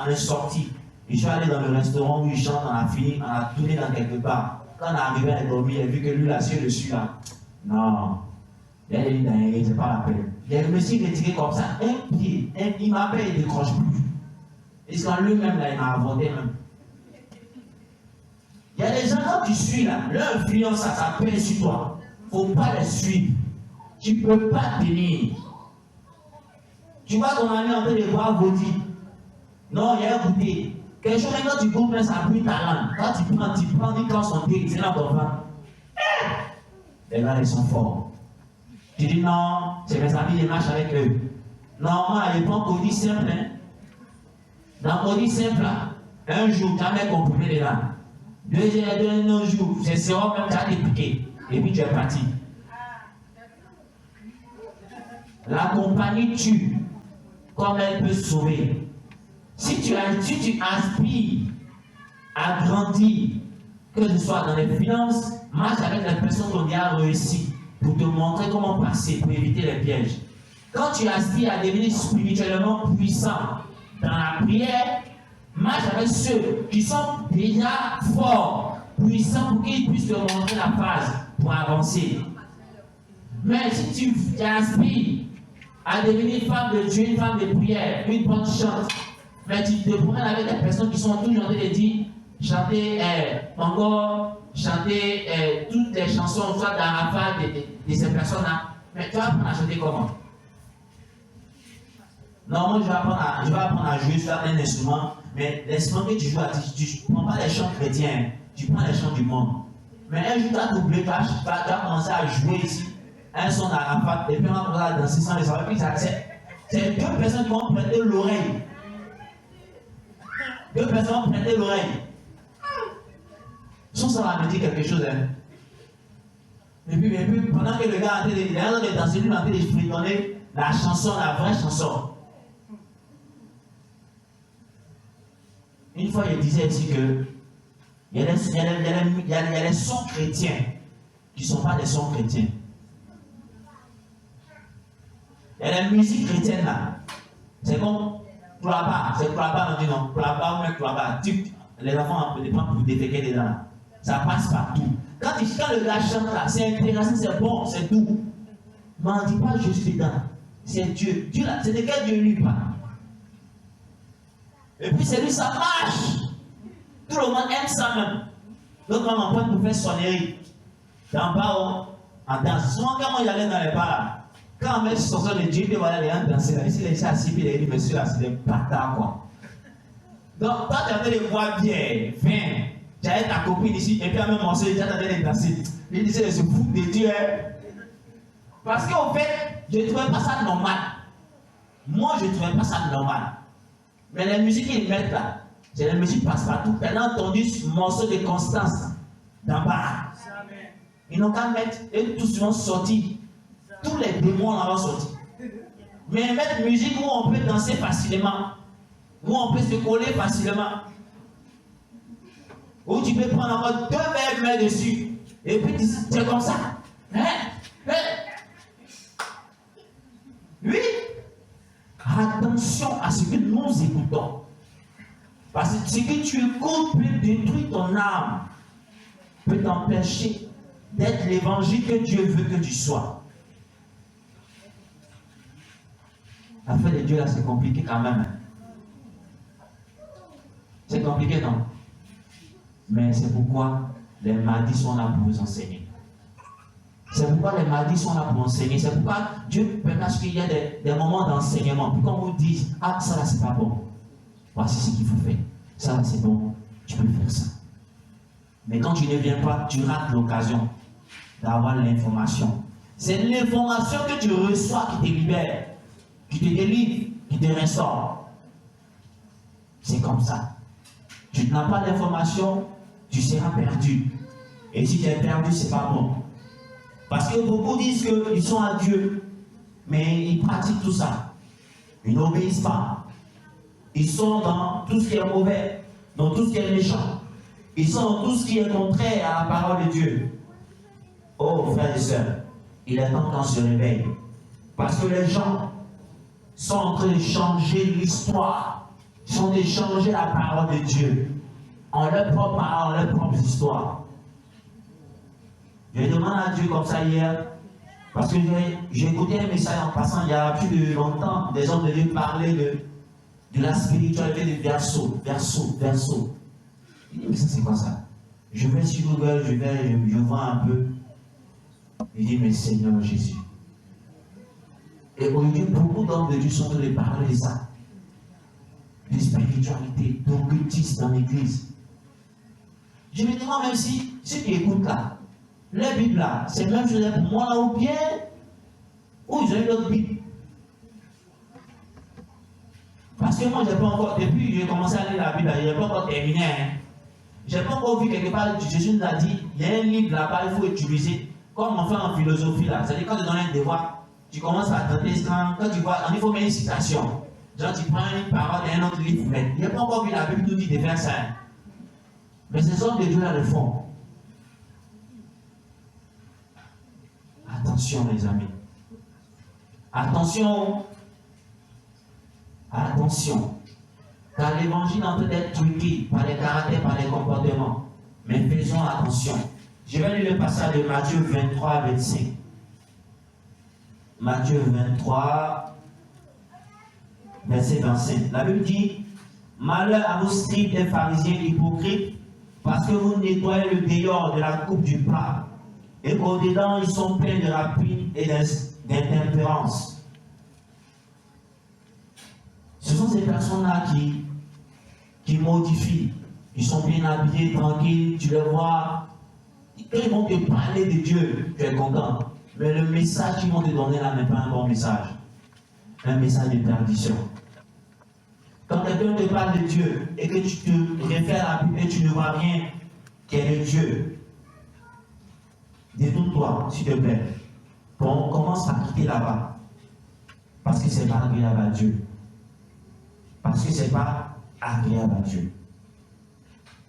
on est sorti, je suis allé dans le restaurant où il chante, on a fini, on a tourné dans quelque part. Quand on est arrivé à dormir, il a vu que lui là, c'est le dessus là. Non. Il a dit, c'est pas la peine. Il me suis retiré comme ça, un pied, il m'appelle, il ne décroche plus. Et c'est quand lui-même, là, il m'a avorté même. Il y a des gens, quand tu suis là, leur influence, ça pèse sur toi. Il ne faut pas les suivre. Tu ne peux pas tenir. Tu vois ton ami en train de boire Gaudi. Non, il y a un goûter. Quelque chose, quand tu goûtes, ça brûle ta langue. Quand tu prends, tu prends son thé, c'est là ton vin. Les gars, ils sont forts. Tu dis non, c'est mes amis, ils marchent avec eux. Non, moi, je prends Gaudi simple. Hein. Dans Gaudi simple, là, un jour, tu as même comprimé les langues. Deuxième jour, c'est sérum, même tu as été piqué. Et puis tu es parti. La compagnie tue comme elle peut sauver. Si tu aspires à grandir, que ce soit dans les finances, marche avec les personnes qui ont réussi pour te montrer comment passer, pour éviter les pièges. Quand tu aspires à devenir spirituellement puissant dans la prière, marche avec ceux qui sont déjà forts, puissants, pour qu'ils puissent te montrer la phase pour avancer. Mais si tu aspires à devenir femme de Dieu, une femme de prière, une bonne chante, mais tu te promènes avec des personnes qui sont toujours en train de dire, chanter encore, chanter toutes les chansons, soit d'Arafat, de ces personnes-là, mais tu vas apprendre à chanter comment? Non, moi je vais apprendre à jouer sur un instrument, mais l'instrument que tu joues, tu ne prends pas les chants chrétiens, tu prends les chants du monde. Mais un jour, tu as doublé, tu vas commencer à jouer ici, un son d'Arafat, et puis on va commencer à danser sans les savoir. C'est deux personnes qui vont prêter l'oreille. Deux personnes vont prêter l'oreille. Ça va me dire quelque chose. Hein. Et puis, pendant que le gars est en train de danser, lui est en train de fredonner la chanson, la vraie chanson. Une fois, il disait ici que il y a des sons chrétiens qui ne sont pas des sons chrétiens. Il y a la musique chrétienne là. C'est comme Klaba. C'est Klaba, on dit non. Klaba ou même Klaba. Les enfants ne prennent pour déféquer dedans. Ça passe partout. Quand le gars chante là, c'est intéressant, c'est bon, c'est doux. Mais on ne dit pas je suis dedans. C'est Dieu. Dieu là, c'est de quel Dieu lui parle. Et puis c'est lui, ça marche. Tout le monde aime ça même. Donc on m'en prend pour faire sonnerie. Dans bas, en danse. Souvent quand moi j'allais dans les bars là, quand on met sur son de Dieu, puis voilà les gens danser là, ici les gens assis, puis les dit, monsieur là, c'est des bâtards quoi. Donc toi tu attends de voir bien, viens. J'avais ta copine ici, et puis à même morceau, tu attendais de danser. Il disait de se foutre de Dieu. Hein? Parce qu'au fait, je ne trouvais pas ça normal. Moi, je ne trouvais pas ça normal. Mais les musiques qu'ils mettent là, c'est la musique passe-partout. Elle a entendu ce morceau de Constance d'en bas. Ils n'ont qu'à mettre, et tous vont sortir. Tous les démons là vont sortir. Mais mettre musique où on peut danser facilement, où on peut se coller facilement, où tu peux prendre encore 2 verres dessus, et puis c'est comme ça. Hein? Oui. Attention à ce que nous écoutons. Parce que ce que tu écoutes peut détruire ton âme, peut t'empêcher d'être l'évangile que Dieu veut que tu sois. L'affaire de Dieu là, c'est compliqué quand même. C'est compliqué, non? Mais c'est pourquoi les mardis sont là pour vous enseigner. C'est pourquoi les mardis sont là pour enseigner. C'est pourquoi Dieu permet qu'il y ait des moments d'enseignement. Puis qu'on vous dise, ah, ça là, c'est pas bon. Voici ce qu'il faut faire. Ça là, c'est bon. Tu peux faire ça. Mais quand tu ne viens pas, tu rates l'occasion d'avoir l'information. C'est l'information que tu reçois qui te libère, qui te délivre, qui te restaure. C'est comme ça. Tu n'as pas d'information, tu seras perdu. Et si tu es perdu, c'est pas bon. Parce que beaucoup disent qu'ils sont à Dieu, mais ils pratiquent tout ça. Ils n'obéissent pas. Ils sont dans tout ce qui est mauvais, dans tout ce qui est méchant. Ils sont dans tout ce qui est contraire à la parole de Dieu. Oh, frères et sœurs, il est temps qu'on se réveille. Parce que les gens sont en train de changer l'histoire, sont en train de changer la parole de Dieu, en leur propre parole, en leur propre histoire. Je demande à Dieu comme ça hier, parce que j'ai écouté un message en passant il y a plus de longtemps, des hommes de Dieu parler de la spiritualité de verso. Il dit, mais ça c'est quoi ça? Je vais sur Google, je vois un peu. Il dit, mais Seigneur Jésus. Et aujourd'hui, beaucoup d'hommes de Dieu sont en train de parler de ça. De spiritualité, d'occultisme dans l'église. Je me demande même si ceux qui écoutent là, la Bible là, c'est même chose pour moi là ou bien, ou ils ont une autre Bible. Parce que moi, j'ai pas encore, depuis que j'ai commencé à lire la Bible, je n'ai pas encore terminé. Hein. Je n'ai pas encore vu quelque part, Jésus nous a dit, il y a un livre là-bas, il faut utiliser, comme on fait en philosophie là. C'est-à-dire quand tu donnes un devoir, tu commences à tenter, quand tu vois, il faut mettre une citation. Genre, tu prends une parole d'un autre livre, mais il n'y a pas encore vu la Bible tout dit de faire ça. Hein. Mais ces hommes de Dieu là le font. Attention les amis. Attention. Attention. Car l'évangile est en train d'être truqué par les caractères, par les comportements. Mais faisons attention. Je vais lire le passage de Matthieu 23, 25. Matthieu 23, verset 25. La Bible dit, malheur à vous scribes et pharisiens hypocrites, parce que vous nettoyez le dehors de la coupe du plat, et qu'au-dedans ils sont pleins de rapines et d'intempérance. Ce sont ces personnes-là qui modifient, qui sont bien habillés, tranquilles, tu les vois, quand ils vont te parler de Dieu, tu es content. Mais le message qu'ils vont te donner là n'est pas un bon message. Un message de perdition. Quand quelqu'un te parle de Dieu et que tu te réfères à la Bible et tu ne vois rien qui est de Dieu, détourne-toi, s'il te plaît. Bon, commence par quitter là-bas. Parce que c'est pas agréable à Dieu. Parce que c'est pas agréable à Dieu.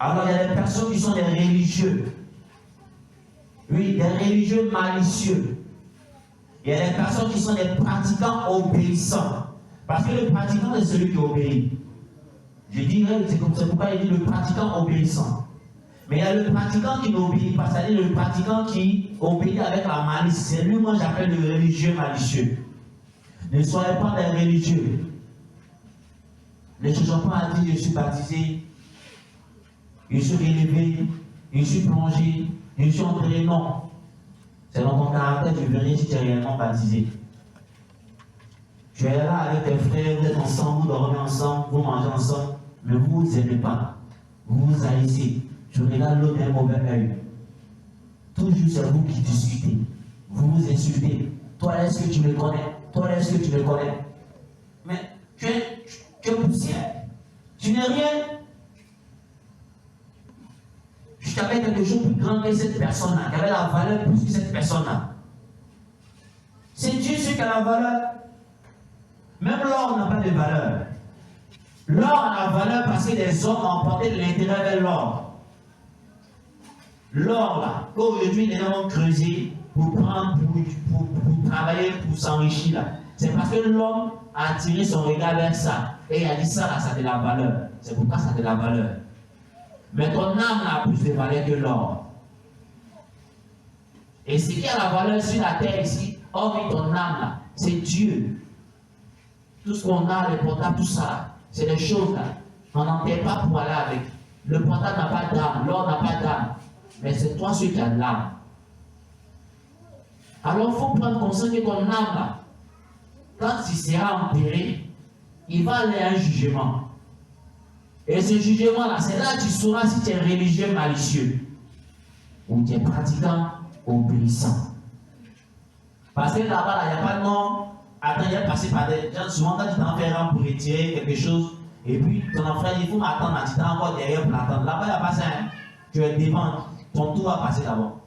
Alors il y a des personnes qui sont des religieux. Oui, des religieux malicieux. Il y a des personnes qui sont des pratiquants obéissants. Parce que le pratiquant est celui qui obéit. Je dirais, c'est pourquoi il dit le pratiquant obéissant. Mais il y a le pratiquant qui n'obéit pas, c'est-à-dire le pratiquant qui obéit avec la malice. C'est lui, moi j'appelle le religieux malicieux. Ne soyez pas des religieux. Ne cherchons pas à dire je suis baptisé, je suis élevé, je suis plongé, je suis entré. Non. C'est dans ton caractère, tu verrais si tu es réellement baptisé. Tu es là avec tes frères, vous êtes ensemble, vous dormez ensemble, vous mangez ensemble, mais vous ne vous aimez pas. Vous vous haïssez. Tu regardes l'autre d'un mauvais œil. Toujours c'est vous qui discutez. Vous vous insultez. Toi, est-ce que tu me connais? Toi, est-ce que tu me connais? Mais tu es poussière. Tu n'es rien. Je t'avais quelque chose de plus grand que cette personne-là, qui avait la valeur plus que cette personne-là. C'est Dieu celui qui a la valeur. Même l'or n'a pas de valeur. L'or a la valeur parce que les hommes ont porté de l'intérêt vers l'or. L'or, là, qu'aujourd'hui les gens ont creusé pour prendre, pour travailler, pour s'enrichir, là. C'est parce que l'homme a attiré son regard vers ça. Et il a dit ça là, ça a de la valeur. C'est pourquoi ça a de la valeur. Mais ton âme a plus de valeur que l'or. Et ce qui a la valeur sur la terre ici, hormis ton âme là, c'est Dieu. Tout ce qu'on a, les portables, tout ça, c'est des choses là. On n'enterre pas pour aller avec. Le portable n'a pas d'âme, l'or n'a pas d'âme. Mais c'est toi celui qui a de l'âme. Alors il faut prendre conscience que ton âme là, quand il sera enterré, il va aller à un jugement. Et ce jugement-là, c'est là que tu sauras si tu es religieux malicieux ou tu es pratiquant obéissant. Parce que là-bas, il n'y a pas de nom. Attends, il y a passé par des gens. Souvent, quand tu t'en fais un pour retirer quelque chose, et puis ton enfant dit il faut m'attendre, tu t'es encore derrière pour l'attendre. Là-bas, il n'y a pas ça. Hein. Tu es devant, ton tour va passer d'abord.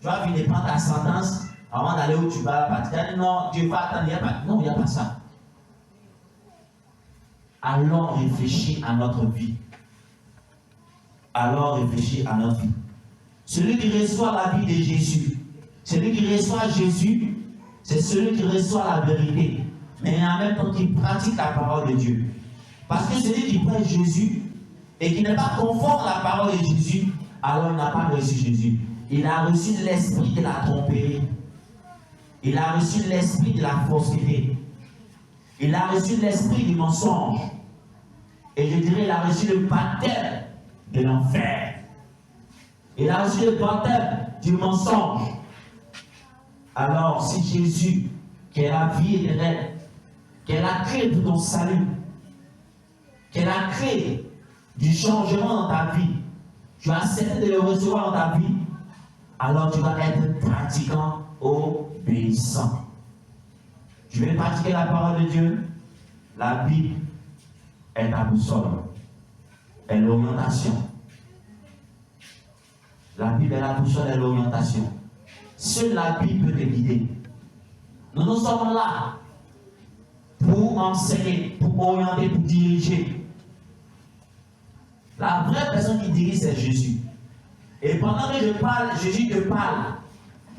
Tu vas venir prendre ta sentence avant d'aller où tu vas partir. Tu dis non, Dieu va attendre, il n'y a pas. Non, il n'y a pas ça. Allons réfléchir à notre vie. Allons réfléchir à notre vie. Celui qui reçoit la vie de Jésus, celui qui reçoit Jésus, c'est celui qui reçoit la vérité, mais en même temps qui pratique la parole de Dieu. Parce que celui qui prête Jésus et qui n'est pas conforme à la parole de Jésus, alors il n'a pas reçu Jésus. Il a reçu l'esprit de la tromperie. Il a reçu l'esprit de la fausseté. Il a reçu l'esprit du mensonge. Et je dirais, il a reçu le baptême de l'enfer. Il a reçu le baptême du mensonge. Alors, si Jésus, qui est la vie éternelle, qui est la clé de ton salut, qui est la clé du changement dans ta vie, tu as accepté de le recevoir dans ta vie, alors tu vas être pratiquant obéissant. Tu veux pratiquer la parole de Dieu? La Bible est ta boussole, est l'orientation. La Bible est la boussole et l'orientation. Seule la Bible peut te guider. Nous sommes là pour enseigner, pour orienter, pour diriger. La vraie personne qui dirige, c'est Jésus. Et pendant que je parle, Jésus te parle.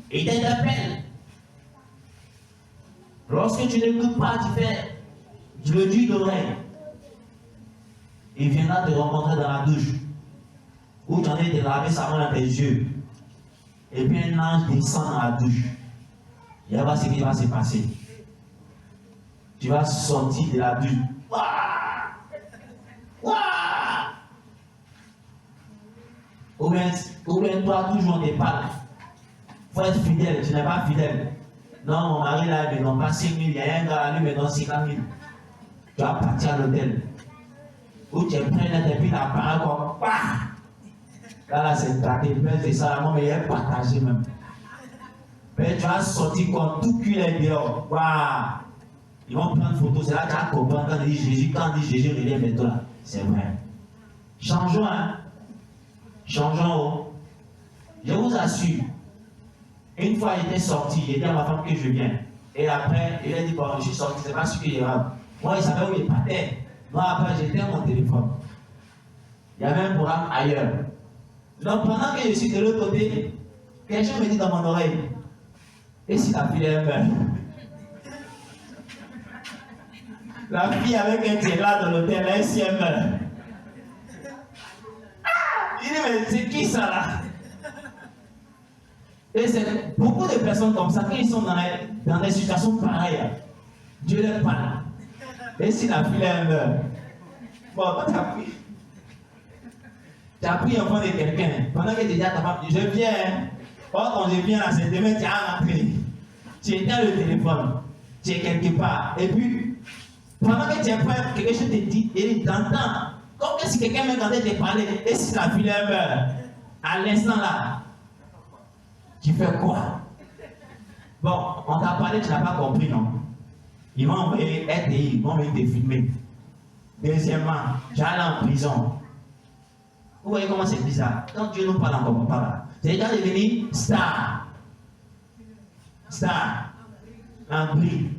Et t'interpelle. Lorsque tu n'écoutes pas, tu le dis d'oreille. Il viendra te rencontrer dans la douche. Où tu en es de laver sa main dans tes yeux. Et puis un ange descend dans la douche. Il y a ce qui va se passer. Tu vas sortir de la douche. Ouah! Ouah! Ou bien toi, toujours on te parle. Il faut être fidèle, tu n'es pas fidèle. Non, mon mari là, il ne me donne pas 5 000, il y a un gars là, lui me donne 50 000. Tu vas partir à l'hôtel. Où tu es prêt et puis la parole comme bah! Là, c'est traité, c'est ça, mais il est partagé même. Mais tu vas sortir comme tout cul est dehors. Waouh! Ils vont prendre photo, c'est là que tu vas comprendre quand il dit Jésus, quand il dit Jésus, reviens vers toi. C'est vrai. Changeons, hein? Changeons. Oh. Je vous assure. Une fois, il était sorti, il dit à ma femme que je viens. Et après, il a dit, bon, je suis sorti, c'est pas ce qu'il y aura. Moi, il savait où il partait. Moi, après, j'étais à mon téléphone. Il y avait un programme ailleurs. Donc, pendant que je suis de l'autre côté, quelqu'un me dit dans mon oreille, et si la fille est meurt? La fille avec un tirage dans l'hôtel, elle si elle meurt. Il dit, mais c'est qui ça là? Et c'est beaucoup de personnes comme ça, quand ils sont dans des situations pareilles, Dieu les parle. Et si la fille elle meurt? Bon, toi tu as pris. Tu as pris un point de quelqu'un. Pendant que tu dis à ta femme, je viens. Or, quand je viens là, c'est demain, tu as rentré. Tu éteins le téléphone. Tu es quelque part. Et puis, pendant que tu es prêt, quelque chose te dit, et tu t'entends. Comme que si quelqu'un me demandait de te parler, et si la fille elle meurt? À l'instant là, tu fais quoi? Bon, on t'a parlé, tu n'as pas compris, non? Ils vont envoyer RTI, ils vont venir te filmer. Deuxièmement, tu es allé en prison. Vous voyez comment c'est bizarre? Quand Dieu nous parle encore, pas là. C'est déjà devenu star. Star. En prix.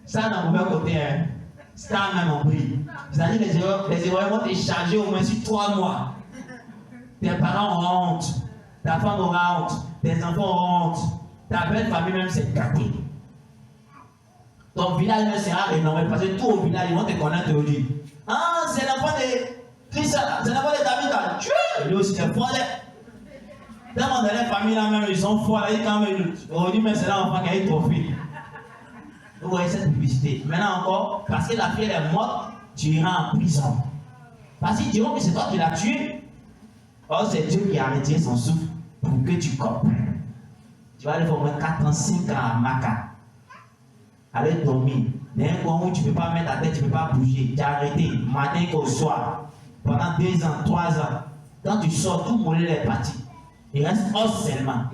Ça, d'un mauvais côté, hein? Star même en prix. C'est-à-dire les héros vont te charger au moins sur 3 mois. Tes parents ont honte. Ta femme aura honte, tes enfants auront honte, ta belle famille même s'est gâtée. ton village sera rénové parce que tout au village, ils vont te connaître aujourd'hui. Ah, c'est l'enfant de Christ, c'est l'enfant de David. Dieu, lui aussi, c'est fort. Tellement dans les familles là même, ils sont forts. Là, quand même, aujourd'hui, mais c'est l'enfant qui a eu trophée. Vous voyez cette publicité. Maintenant encore, parce que la fille est morte, tu iras en prison. Parce qu'ils diront que c'est toi qui l'as tué. Or, c'est Dieu qui a arrêté son souffle pour que tu comprennes. Tu vas aller faire au moins 4 ans, 5 ans à Maca. Aller dormir. Dans un coin où tu ne peux pas mettre ta tête, tu ne peux pas bouger. Tu as arrêté, matin qu'au soir. Pendant 2 ans, 3 ans. Quand tu sors, tout mon lait est parti. Il reste os seulement.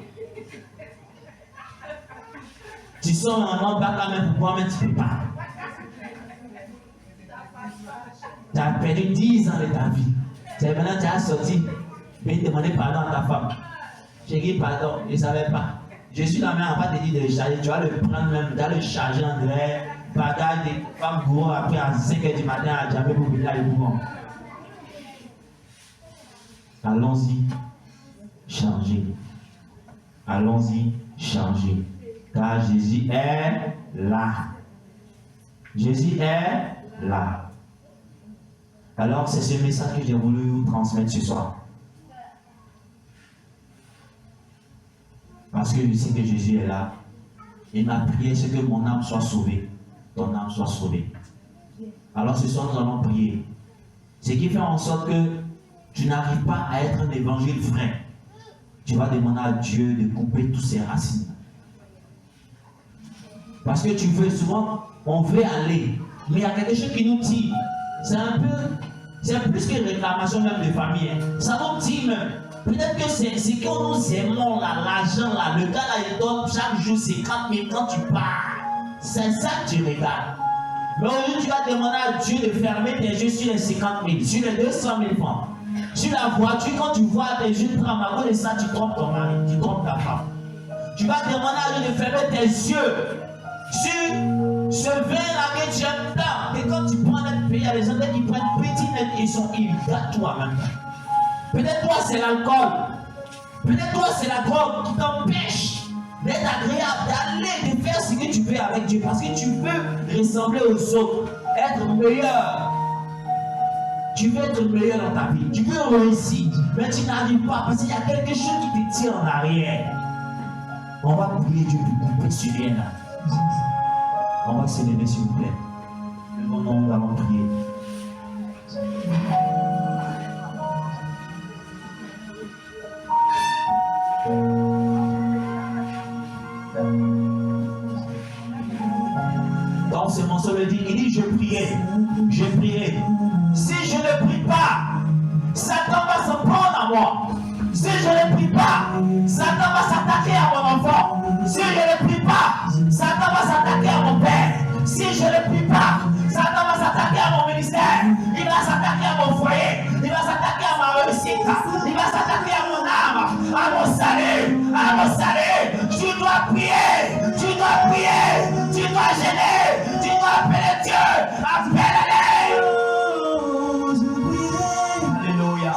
Tu sors normalement, pas quand même pour pouvoir mettre, tu ne peux pas. Tu as perdu 10 ans de ta vie. C'est maintenant que tu as sorti. Mais demander pardon à ta femme. J'ai dit pardon, je ne savais pas. Je suis la mère, on va te dire de le charger. Tu vas le prendre même, tu vas le charger en l'air. Bagage des femmes bourreaux après à 5h du matin à Djamé pour venir à l'épouvant. Allons-y, changer. Allons-y, changer. Car Jésus est là. Jésus est là. Alors, c'est ce message que j'ai voulu vous transmettre ce soir. Parce que je sais que Jésus est là. Et ma prière, c'est que mon âme soit sauvée. Ton âme soit sauvée. Alors, ce soir, nous allons prier. Ce qui fait en sorte que tu n'arrives pas à être un évangile vrai. Tu vas demander à Dieu de couper toutes ces racines. Parce que tu veux souvent, on veut aller. Mais il y a quelque chose qui nous tire. C'est un peu, c'est plus que réclamation même de famille. Hein. Ça nous tire même. Peut-être que c'est que nous aimons l'argent là. Le gars là, il donne chaque jour 50 000 quand tu pars. C'est ça que tu regardes. Mais aujourd'hui, tu vas demander à Dieu de fermer tes yeux sur les 50 000, sur les 200 000 francs. Sur la voiture, quand tu vois tes yeux tremblent, à cause de ça, tu trompes ton mari, tu trompes ta femme. Tu vas demander à Dieu de fermer tes yeux sur ce vin-là que tu aimes tant. Et quand tu prends notre pays, il y a des gens qui prennent petit net et ils sont irrités toi-même. Peut-être toi, c'est l'alcool. Peut-être toi, c'est la drogue qui t'empêche d'être agréable, d'aller, de faire ce que tu veux avec Dieu. Parce que tu veux ressembler aux autres, être meilleur. Tu veux être meilleur dans ta vie. Tu veux réussir. Mais tu n'arrives pas parce qu'il y a quelque chose qui te tire en arrière. On va prier Dieu pour couper ce lien-là. On va se lever, s'il vous plaît. Levons nous, nous allons prier. Dans ce morceau, il dit, je priais. Si je ne prie pas, Satan va se prendre à moi. Si je ne prie pas, Satan va s'attaquer à mon enfant. Si je ne prie pas, Satan va s'attaquer à mon père. Si je ne prie pas, Satan va s'attaquer à mon ministère. Il va s'attaquer à mon foyer. Il va s'attaquer à ma réussite. Il va s'attaquer à mon âme, à mon salut. Tu dois prier. Tu dois gêner. Tu dois appeler Dieu. Appelle-le. Alléluia.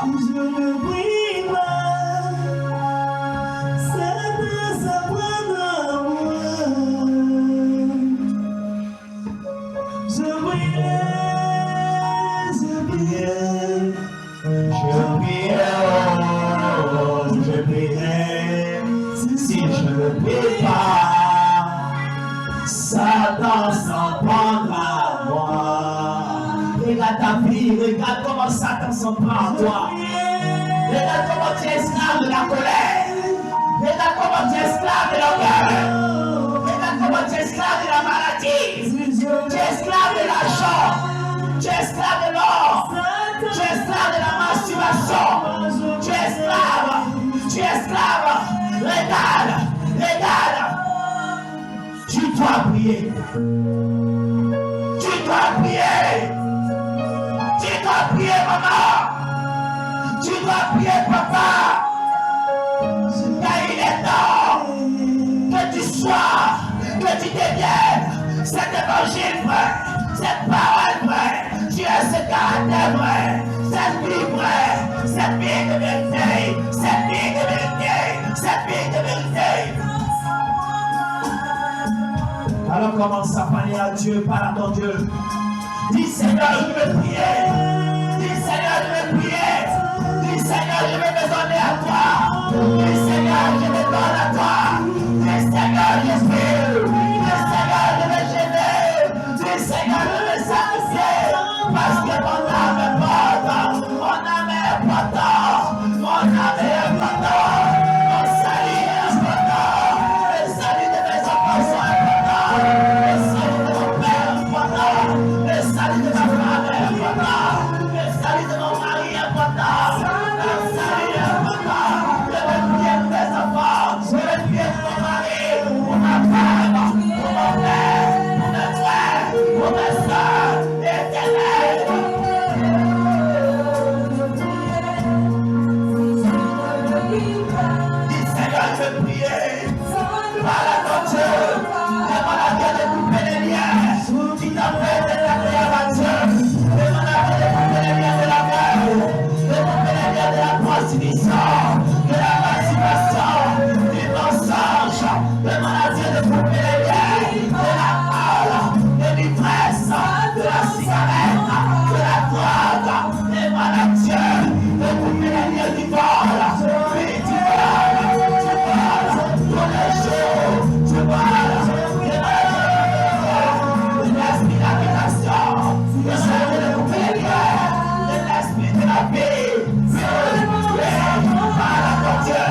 Je priais, si je ne prie pas, Satan s'en prendra à moi. Regarde ta vie, regarde comment Satan s'en prend à toi. Regarde comment tu es esclave de la colère. Regarde comment tu es esclave de l'orgueil. Regarde comment tu es esclave de la maladie. Tu es esclave de l'argent. Tu es esclave de l'or. Tu es esclave de la masturbation. Tu es esclave. Regarde. Tu dois prier. Maman. Tu dois prier, papa. Car il est temps que tu sois, que tu deviennes cet évangile vrai, cette parole vraie. Tu es ce caractère vrai, cette vie vraie, cette vie de vérité, cette vie de vérité. Alors commence à parler à Dieu, parle à ton Dieu. Dis Seigneur, je veux prier. Dis Seigneur, je veux prier. Dis Seigneur, je vais me donner à toi. Dis Seigneur, je me donne à toi. Dis Seigneur, je suis. Dis Seigneur, je vais gêner. Dis Seigneur, je vais sacrifier. Parce que mon âme est morte. Mon âme est importante. Mon âme est importante. Mon salut est important. Le salut de mes enfants sont importants. Le salut de mon père est important. Le salut de ma femme est important. Le salut de mon mari est important. Le salut est important. Je vais prier pour mes enfants. Je vais prier pour mon mari, pour ma femme, pour mon père, pour mes frères, pour mes soeurs. Éternel. Dis Seigneur, je veux prier. Parle à ton Dieu. Demande à Dieu de couper les liens qui t'empêchent de t'agrégir à Dieu. Demande à Dieu de couper les liens de la guerre, de couper les liens de la prostitution, de la masturbation, du mensonge. Demande à Dieu de couper les liens de la mort, de l'ivresse, de la cigarette, de la drogue. Demande à Dieu de couper les liens du vol. Oui, du vol, tous les jours, du vol. De l'esprit d'habitation, de l'esprit de couper les liens, de l'esprit de la vie. Oui, parle à ton Dieu.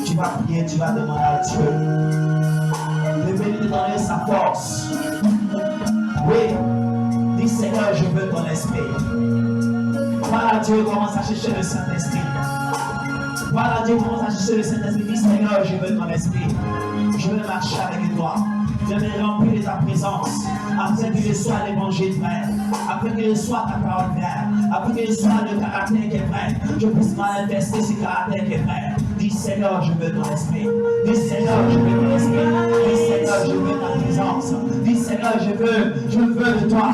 Tu vas prier, tu vas demander à Dieu de venir te donner sa force. Oui, dis Seigneur, je veux ton esprit. Parle à Dieu, commence à chercher le Saint-Esprit. Parle à Dieu, commence à chercher le Saint-Esprit. Dis Seigneur, je veux ton esprit. Je veux marcher avec toi. Je veux remplir de ta présence, afin que je sois l'évangile vrai, afin que je sois ta parole vraie, afin que je sois le caractère qui est vrai, je puisse manifester ce caractère qui est vrai. Dis Seigneur, je veux ton esprit. Dis Seigneur, je veux ton esprit. Dis Seigneur, je veux ta présence. Dis Seigneur, je veux de toi.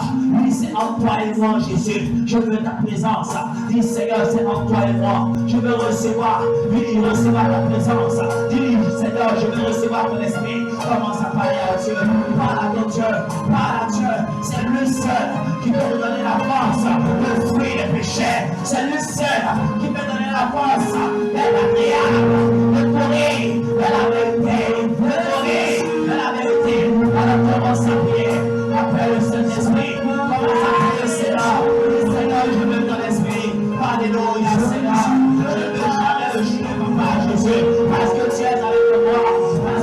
Dis c'est en toi et moi, Jésus. Je veux ta présence. Dis Seigneur, c'est en toi et moi. Je veux recevoir. Dis recevoir ta présence. Dis Seigneur, je veux recevoir ton esprit. Commence à parler à Dieu. Parle à ton Dieu. Parle à Dieu. C'est lui seul qui peut nous donner la force de fuir les péchés. C'est lui seul qui peut donner la force d'être agréable, de courir de la vérité, de courir de la vérité. Alors commence à prier. Appelle le Saint-Esprit. Commence à prier le Seigneur. Seigneur, je veux ton esprit. Alléluia, Seigneur. Je ne veux jamais le juger, Papa Jésus, parce que tu es avec moi.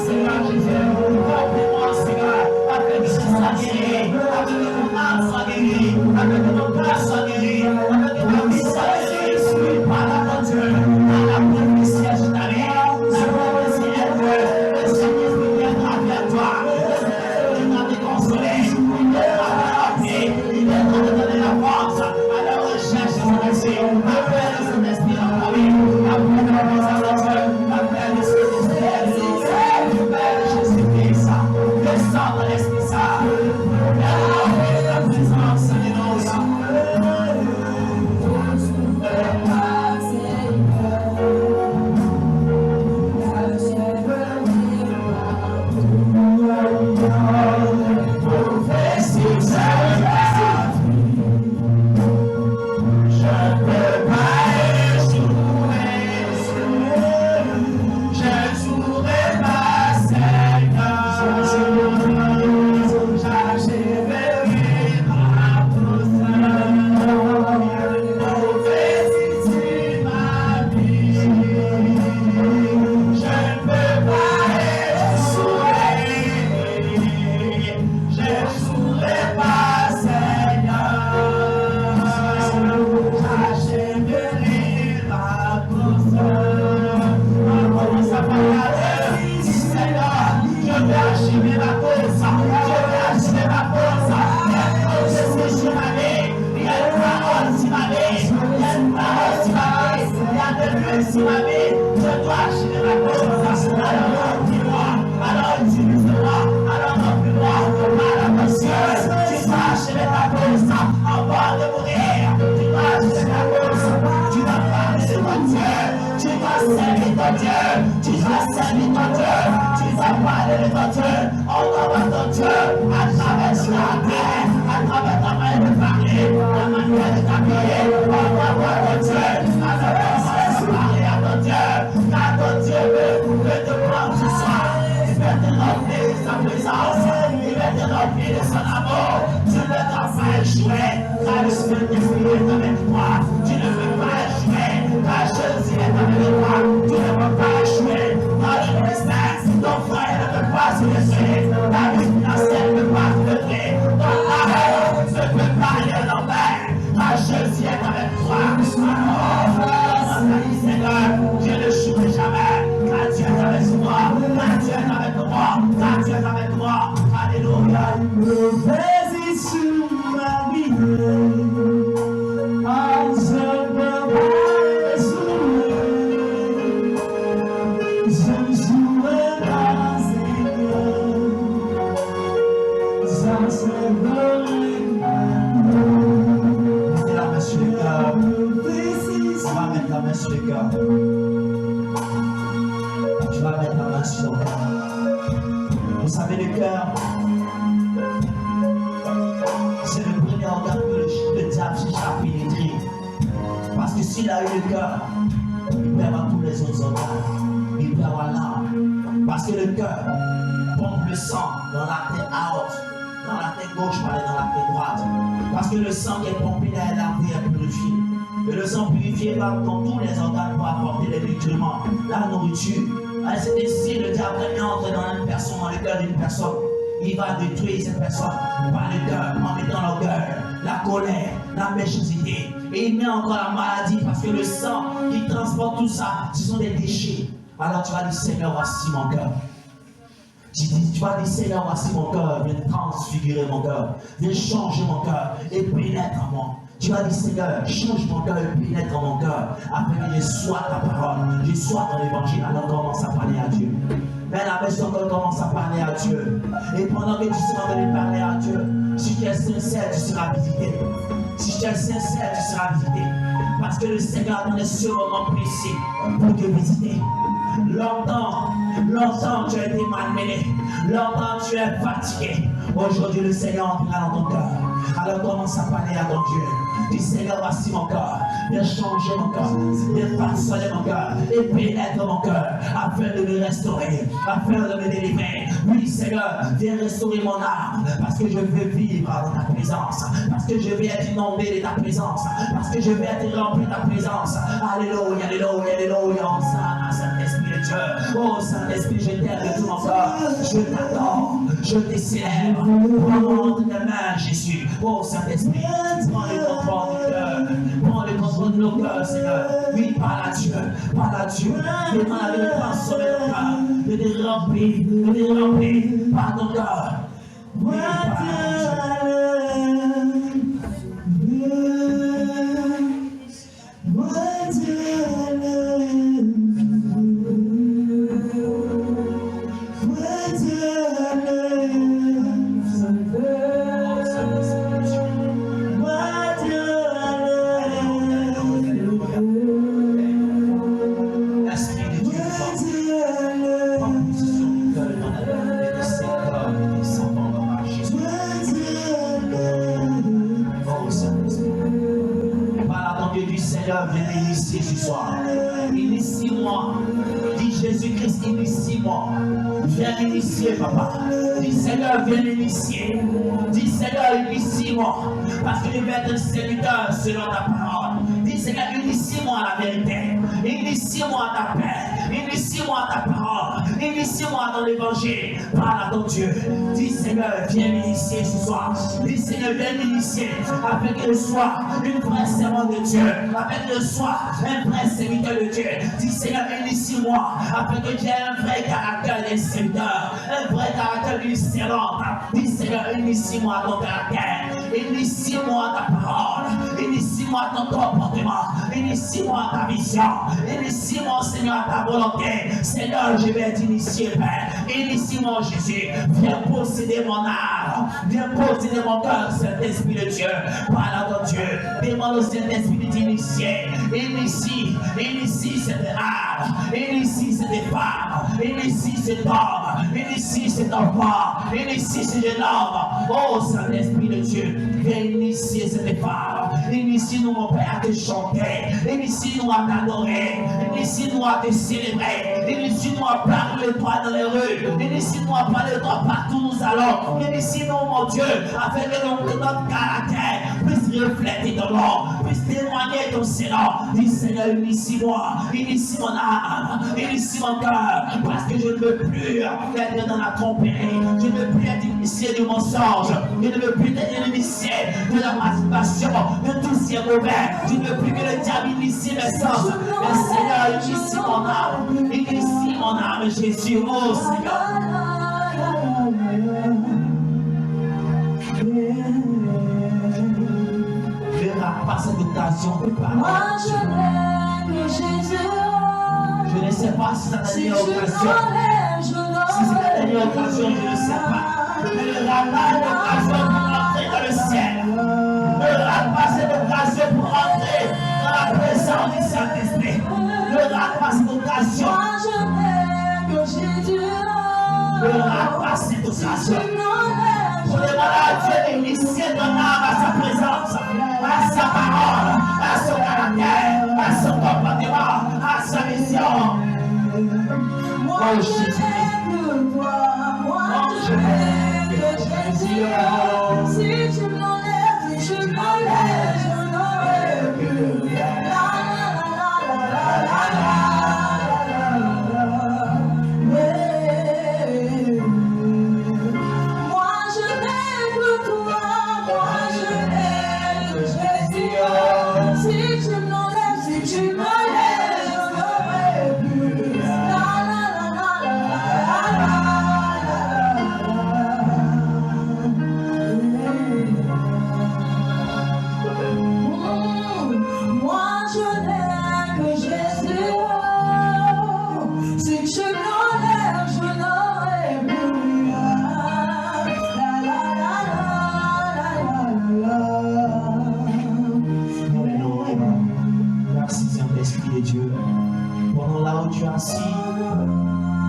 Seigneur Jésus, remplis-moi, Seigneur, afin que je sois guéri, afin que mon âme soit guérie, afin que mon cœur soit guéri, afin que ma vie soit guérie. Suis par la Dieu, à la porte du siège d'année, la porte du ciel, le Seigneur viendra vers toi, le Seigneur viendra te consoler, il viendra te rappeler, il viendra te donner la force à la recherche de son esprit, appelle de son esprit en ta vie, appelle la présence de Dieu, appelle le Saint-Esprit, Jésus-Christ, descends dans l'Esprit Saint, viens la présence, alléluia. La nourriture. C'est ici le diable entre dans une personne, dans le cœur d'une personne. Il va détruire cette personne par le cœur, en mettant l'orgueil, la colère, la méchanceté. Et il met encore la maladie parce que le sang qui transporte tout ça, ce sont des déchets. Alors tu vas dire, Seigneur, voici mon cœur. Tu vas dire, Seigneur, voici mon cœur. Viens transfigurer mon cœur. Viens changer mon cœur et pénètre en moi. Tu vas dire, Seigneur, change mon cœur et pénètre en mon cœur, afin que je sois ta parole, je sois ton évangile. Alors commence à parler à Dieu. Mais la personne commence à parler à Dieu. Et pendant que tu seras venu parler à Dieu, si tu es sincère, tu seras visité. Si tu es sincère, tu seras visité. Parce que le Seigneur a donné ce moment précis pour te visiter. Longtemps tu as été malmené. Longtemps tu es fatigué. Aujourd'hui, le Seigneur entrera dans ton cœur. Alors commence à parler à ton Dieu. Dis, Seigneur, voici mon cœur. Viens changer mon cœur. Viens façonner mon cœur. Et pénètre mon cœur. Afin de me restaurer. Afin de me délivrer. Oui, Seigneur, viens restaurer mon âme. Parce que je veux vivre dans ta présence. Parce que je veux être inondé de ta présence. Parce que je veux être rempli de ta présence. Alléluia, alléluia, alléluia. On s'en a cet esprit de Dieu. Oh Saint-Esprit, je t'aime de tout mon cœur. Je t'adore, je te célèbre. Prends-moi entre tes mains, Jésus. Oh Saint-Esprit, prends le contrôle du cœur. Prends le contrôle de nos cœurs, Seigneur. Oui, parle à Dieu, parle à Dieu. Demande à Dieu de transformer nos cœurs, de te remplir par ton cœur. Oui, parle à Dieu. Viens initier ce soir. Initie-moi. Dis Jésus-Christ, initie-moi. Viens initier, papa. Dis Seigneur, viens initier. Dis Seigneur, initie-moi. Parce que je vais être un serviteur selon ta parole. Dis Seigneur, initie-moi à la vérité. Initie-moi à ta paix. Initie-moi à ta parole. Initie-moi dans l'évangile. Parle à ton Dieu. Dis Seigneur, viens m'initier ce soir. Dis Seigneur, viens m'initier. Afin que je sois une vraie servante de Dieu. Afin que je sois un vrai serviteur de Dieu. Dis Seigneur, initie-moi. Afin que j'ai un vrai caractère de serviteur. Un vrai caractère d'une servante. Dis Seigneur, initie-moi à ton caractère. Initie-moi à ta parole. Initie-moi à ton comportement. Initie-moi à ta vision. Initie-moi, Seigneur, à ta volonté. Seigneur, je vais t'initier, Père. Initie-moi, Jésus. Viens posséder mon âme. Viens posséder mon cœur, Saint-Esprit de Dieu. Parle à ton Dieu. Demande au Saint-Esprit de t'initier. Initie cette âme. Initie cette femme. Initie cet homme. Initie cet enfant. Initie ce jeune homme. Oh, Saint-Esprit de Dieu. Viens initier cette femme. Initie-nous, mon Père, à te chanter. Initie-nous à t'adorer. Initie-nous à te célébrer. Initie-nous à parler de toi dans les rues. Initie-nous à parler de toi partout où nous allons. Initie-nous, mon Dieu, afin que notre caractère puisse refléter ton nom, puisse témoigner ton Seigneur. Dis Seigneur, initie-moi, initie mon âme, initie mon cœur, parce que je ne veux plus être dans la tromperie. Je ne veux plus être initié du mensonge. Je ne veux plus être initié de la masturbation, de tout ce qui est mauvais. Je ne veux plus que le diable initie mes sens. Mais Seigneur, initie mon âme. Initie mon âme, Jésus. Oh Seigneur. Ne rate pas cette occasion de parler. Moi je n'aime Jésus. Je ne sais pas si c'est la dernière occasion. Si c'est la dernière occasion, je ne sais pas. Ne rate pas l'occasion pour entrer dans le ciel. Ne rate pas cette occasion pour entrer dans la présence du Saint-Esprit. Ne rate pas cette occasion. Moi je n'aime Jésus. Ne rate pas cette occasion. Pour demander à Dieu d'initier ton âme à sa présence, à sa parole, à son caractère, à son comportement, à sa vision. Moi je n'aime que toi. Moi je n'aime que Jésus. Si tu m'enlèves, si tu m'enlèves, je n'aurai plus rien.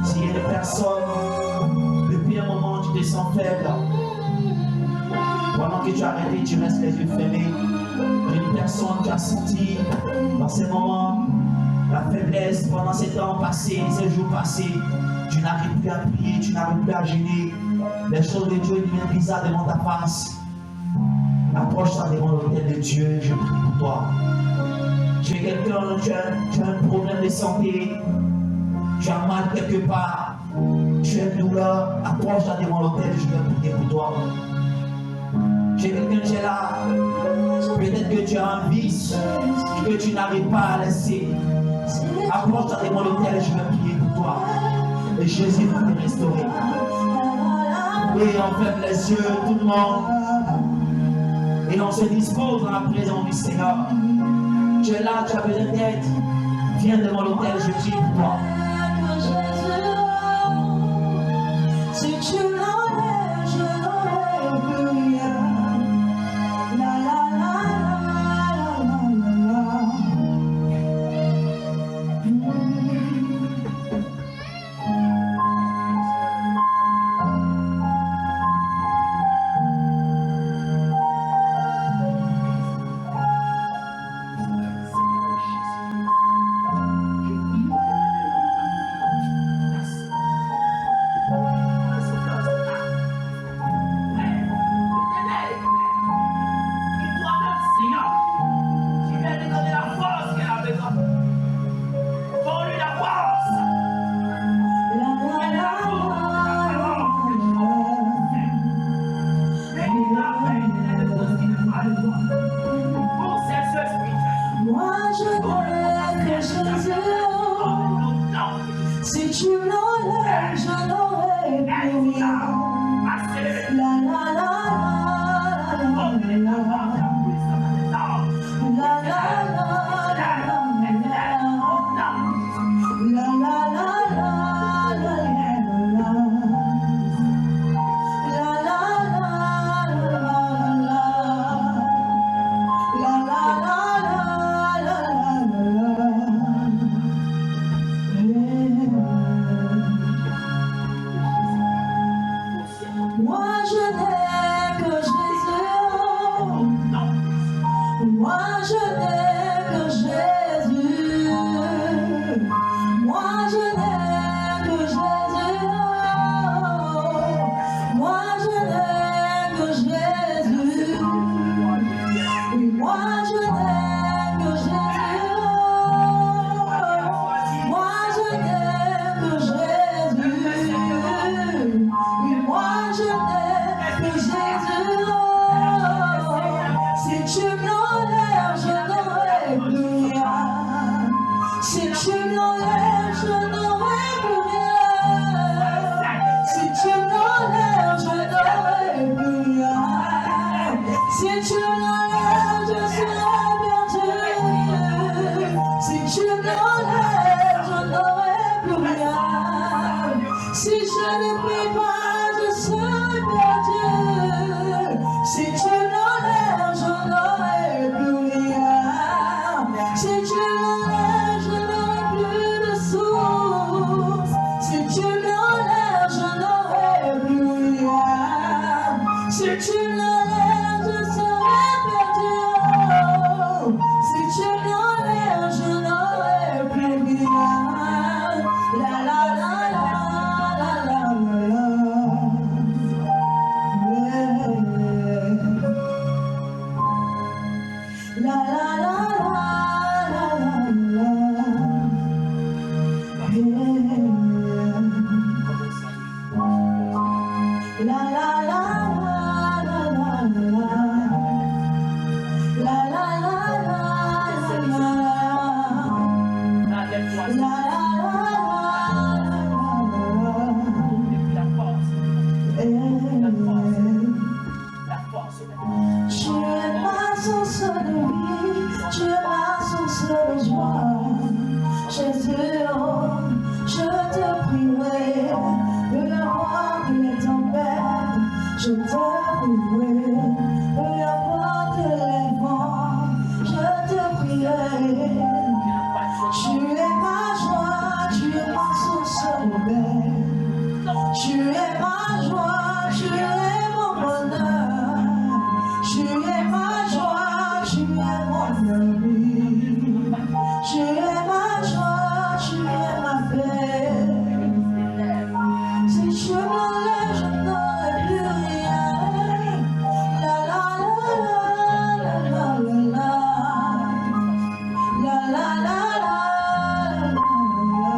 S'il y a des personnes, depuis un moment tu te sens faible, pendant que tu as arrêté, tu restes les yeux fermés. Il y a une personne qui a senti dans ces moments la faiblesse pendant ces temps passés, ces jours passés. Tu n'arrives plus à prier, tu n'arrives plus à gêner. Les choses de Dieu deviennent bizarres devant ta face. Approche-toi devant l'autel de Dieu, je prie pour toi. Tu es quelqu'un, tu as un problème de santé. Tu as mal quelque part. Tu as une douleur. Approche-toi devant l'autel. Je vais prier pour toi. J'ai quelqu'un qui est là. Peut-être que tu as un vice que tu n'arrives pas à laisser. Approche-toi devant l'autel et je vais prier pour toi. Et Jésus va te restaurer. Oui, on ferme les yeux, tout le monde. Et on se dispose dans la présence du Seigneur. Tu es là, tu as besoin d'aide. Viens devant l'autel, je prie pour toi. Si tu l'enlèves, je n'aurai plus rien. La la la la la la la. Moi je connais que Jésus, si tu l'enlèves, je n'aurai plus rien. La la la la la la la. La la la la moi je n'ai que Jésus. Moi je n'ai que Jésus. Moi je n'ai que Jésus. Moi je n'ai que Jésus. Oui, moi je n'ai que Jésus. Moi je n'ai que Jésus. Oui, moi je n'ai que Jésus. Si tu m'enlèves, je n'aurai plus rien. Si tu m'enlèves, je n'aurai plus rien. Si tu m'enlèves, je n'aurai plus rien. Si tu m'enlèves, je serai perdu. Si tu m'enlèves, je n'aurai plus rien. Si je ne prie pas, je serai perdu. Si tu m'enlèves, je n'aurai plus rien. Si tu m'enlèves, je n'aurai plus de source. Si tu m'enlèves, je n'aurai plus rien. Si tu m'enlèves, je serai perdu. Si tu m'enlèves, je n'aurai plus rien. La la la la la la la la. La la la la la la la. La la la la la la. La la la la la la. La la la Tu es ma source de vie, tu es ma source de joie. Jésus, oh, je te prierai de la voix les tempêtes. Je te prierai de la voix les vents. Je te prierai. Tu es ma joie, tu es ma source de paix. Tu es ma joie, tu es mon bonheur. Tu es ma joie, tu es mon ami. Tu es ma joie, tu es ma paix. Si tu m'enlèves, je n'aurai plus rien. La la la la la la la. La la la la la la la.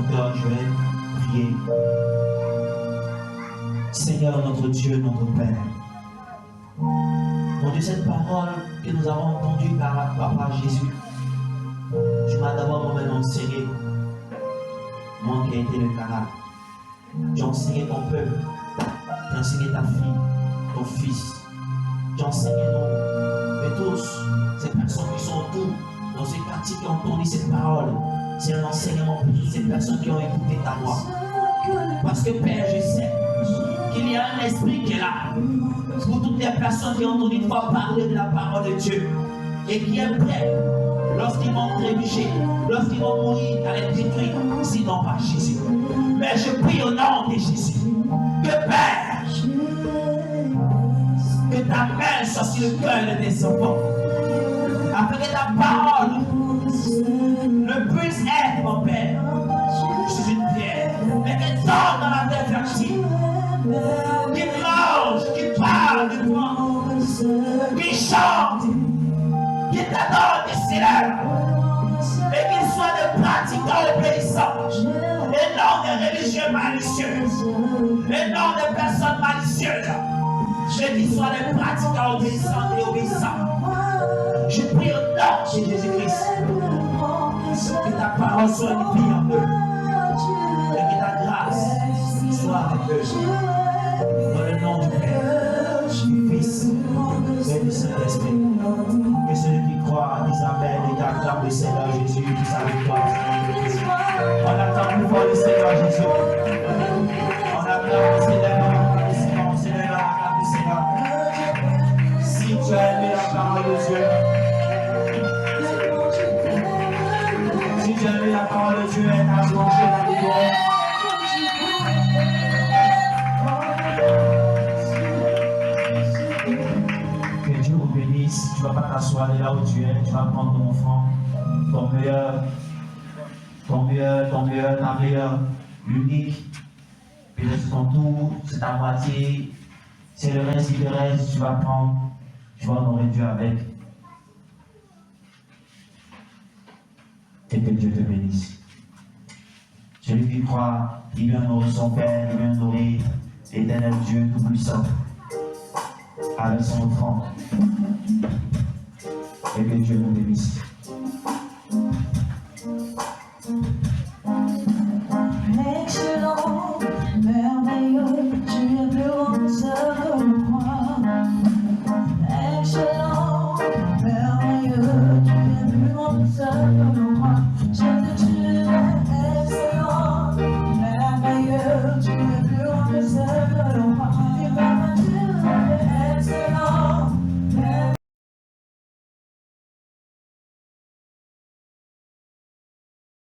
cœur, je vais prier. Seigneur, notre Dieu, notre Père, mon Dieu, cette parole que nous avons entendue par Papa Jésus, tu m'as d'abord moi-même enseigné, moi qui ai été le canal. Tu as enseigné ton peuple, tu as enseigné ta fille, ton fils, tu as enseigné nous, et tous, ces personnes qui sont autour, dans ces quartiers qui ont entendu cette parole. C'est un enseignement pour toutes ces personnes qui ont écouté ta voix. Parce que Père, je sais qu'il y a un esprit qui est là pour toutes les personnes qui ont entendu une fois parler de la parole de Dieu et qui est prêt, lorsqu'ils vont trébucher, lorsqu'ils vont mourir, à les détruire, sinon par Jésus. Mais je prie au nom de Jésus que Père, que ta main soit sur le cœur de tes enfants, afin que ta parole ne puisse être, mon Père, sur une pierre, mais qu'elle tombe dans la terre fertile, qui mange, qui parle de toi, qui chante, qui t'adore, qui célèbre, et qu'il soit des pratiquants obéissants, et non des religieux malicieux, et non des personnes malicieuses, mais qu'ils soient des pratiquants obéissants et obéissants. Je prie au nom de Jésus-Christ que ta parole soit une vie en eux et que ta grâce soit avec eux. Dans le nom du Père, du Fils et du Saint-Esprit. Que celui qui croit dise Amen et acclame le Seigneur Jésus pour sa victoire. On attend plus fort le Seigneur Jésus. On acclame le Seigneur. On Seigneur, acclame le Seigneur. Si tu as aimé la parole de Dieu, si tu as aimé la parole de Dieu, elle t'a plongé dans les doigts. Que Dieu vous bénisse. Tu ne vas pas t'asseoir là où tu es. Tu vas prendre ton enfant, ton meilleur, ta meilleure, l'unique. Peut-être ton tour, c'est ta moitié. C'est le reste qui te reste. Tu vas prendre. Tu vas honorer Dieu avec. Et que Dieu te bénisse. Celui qui croit, il vient honorer son Père, il vient honorer l'éternel Dieu Tout-Puissant avec son enfant. Et que Dieu nous bénisse.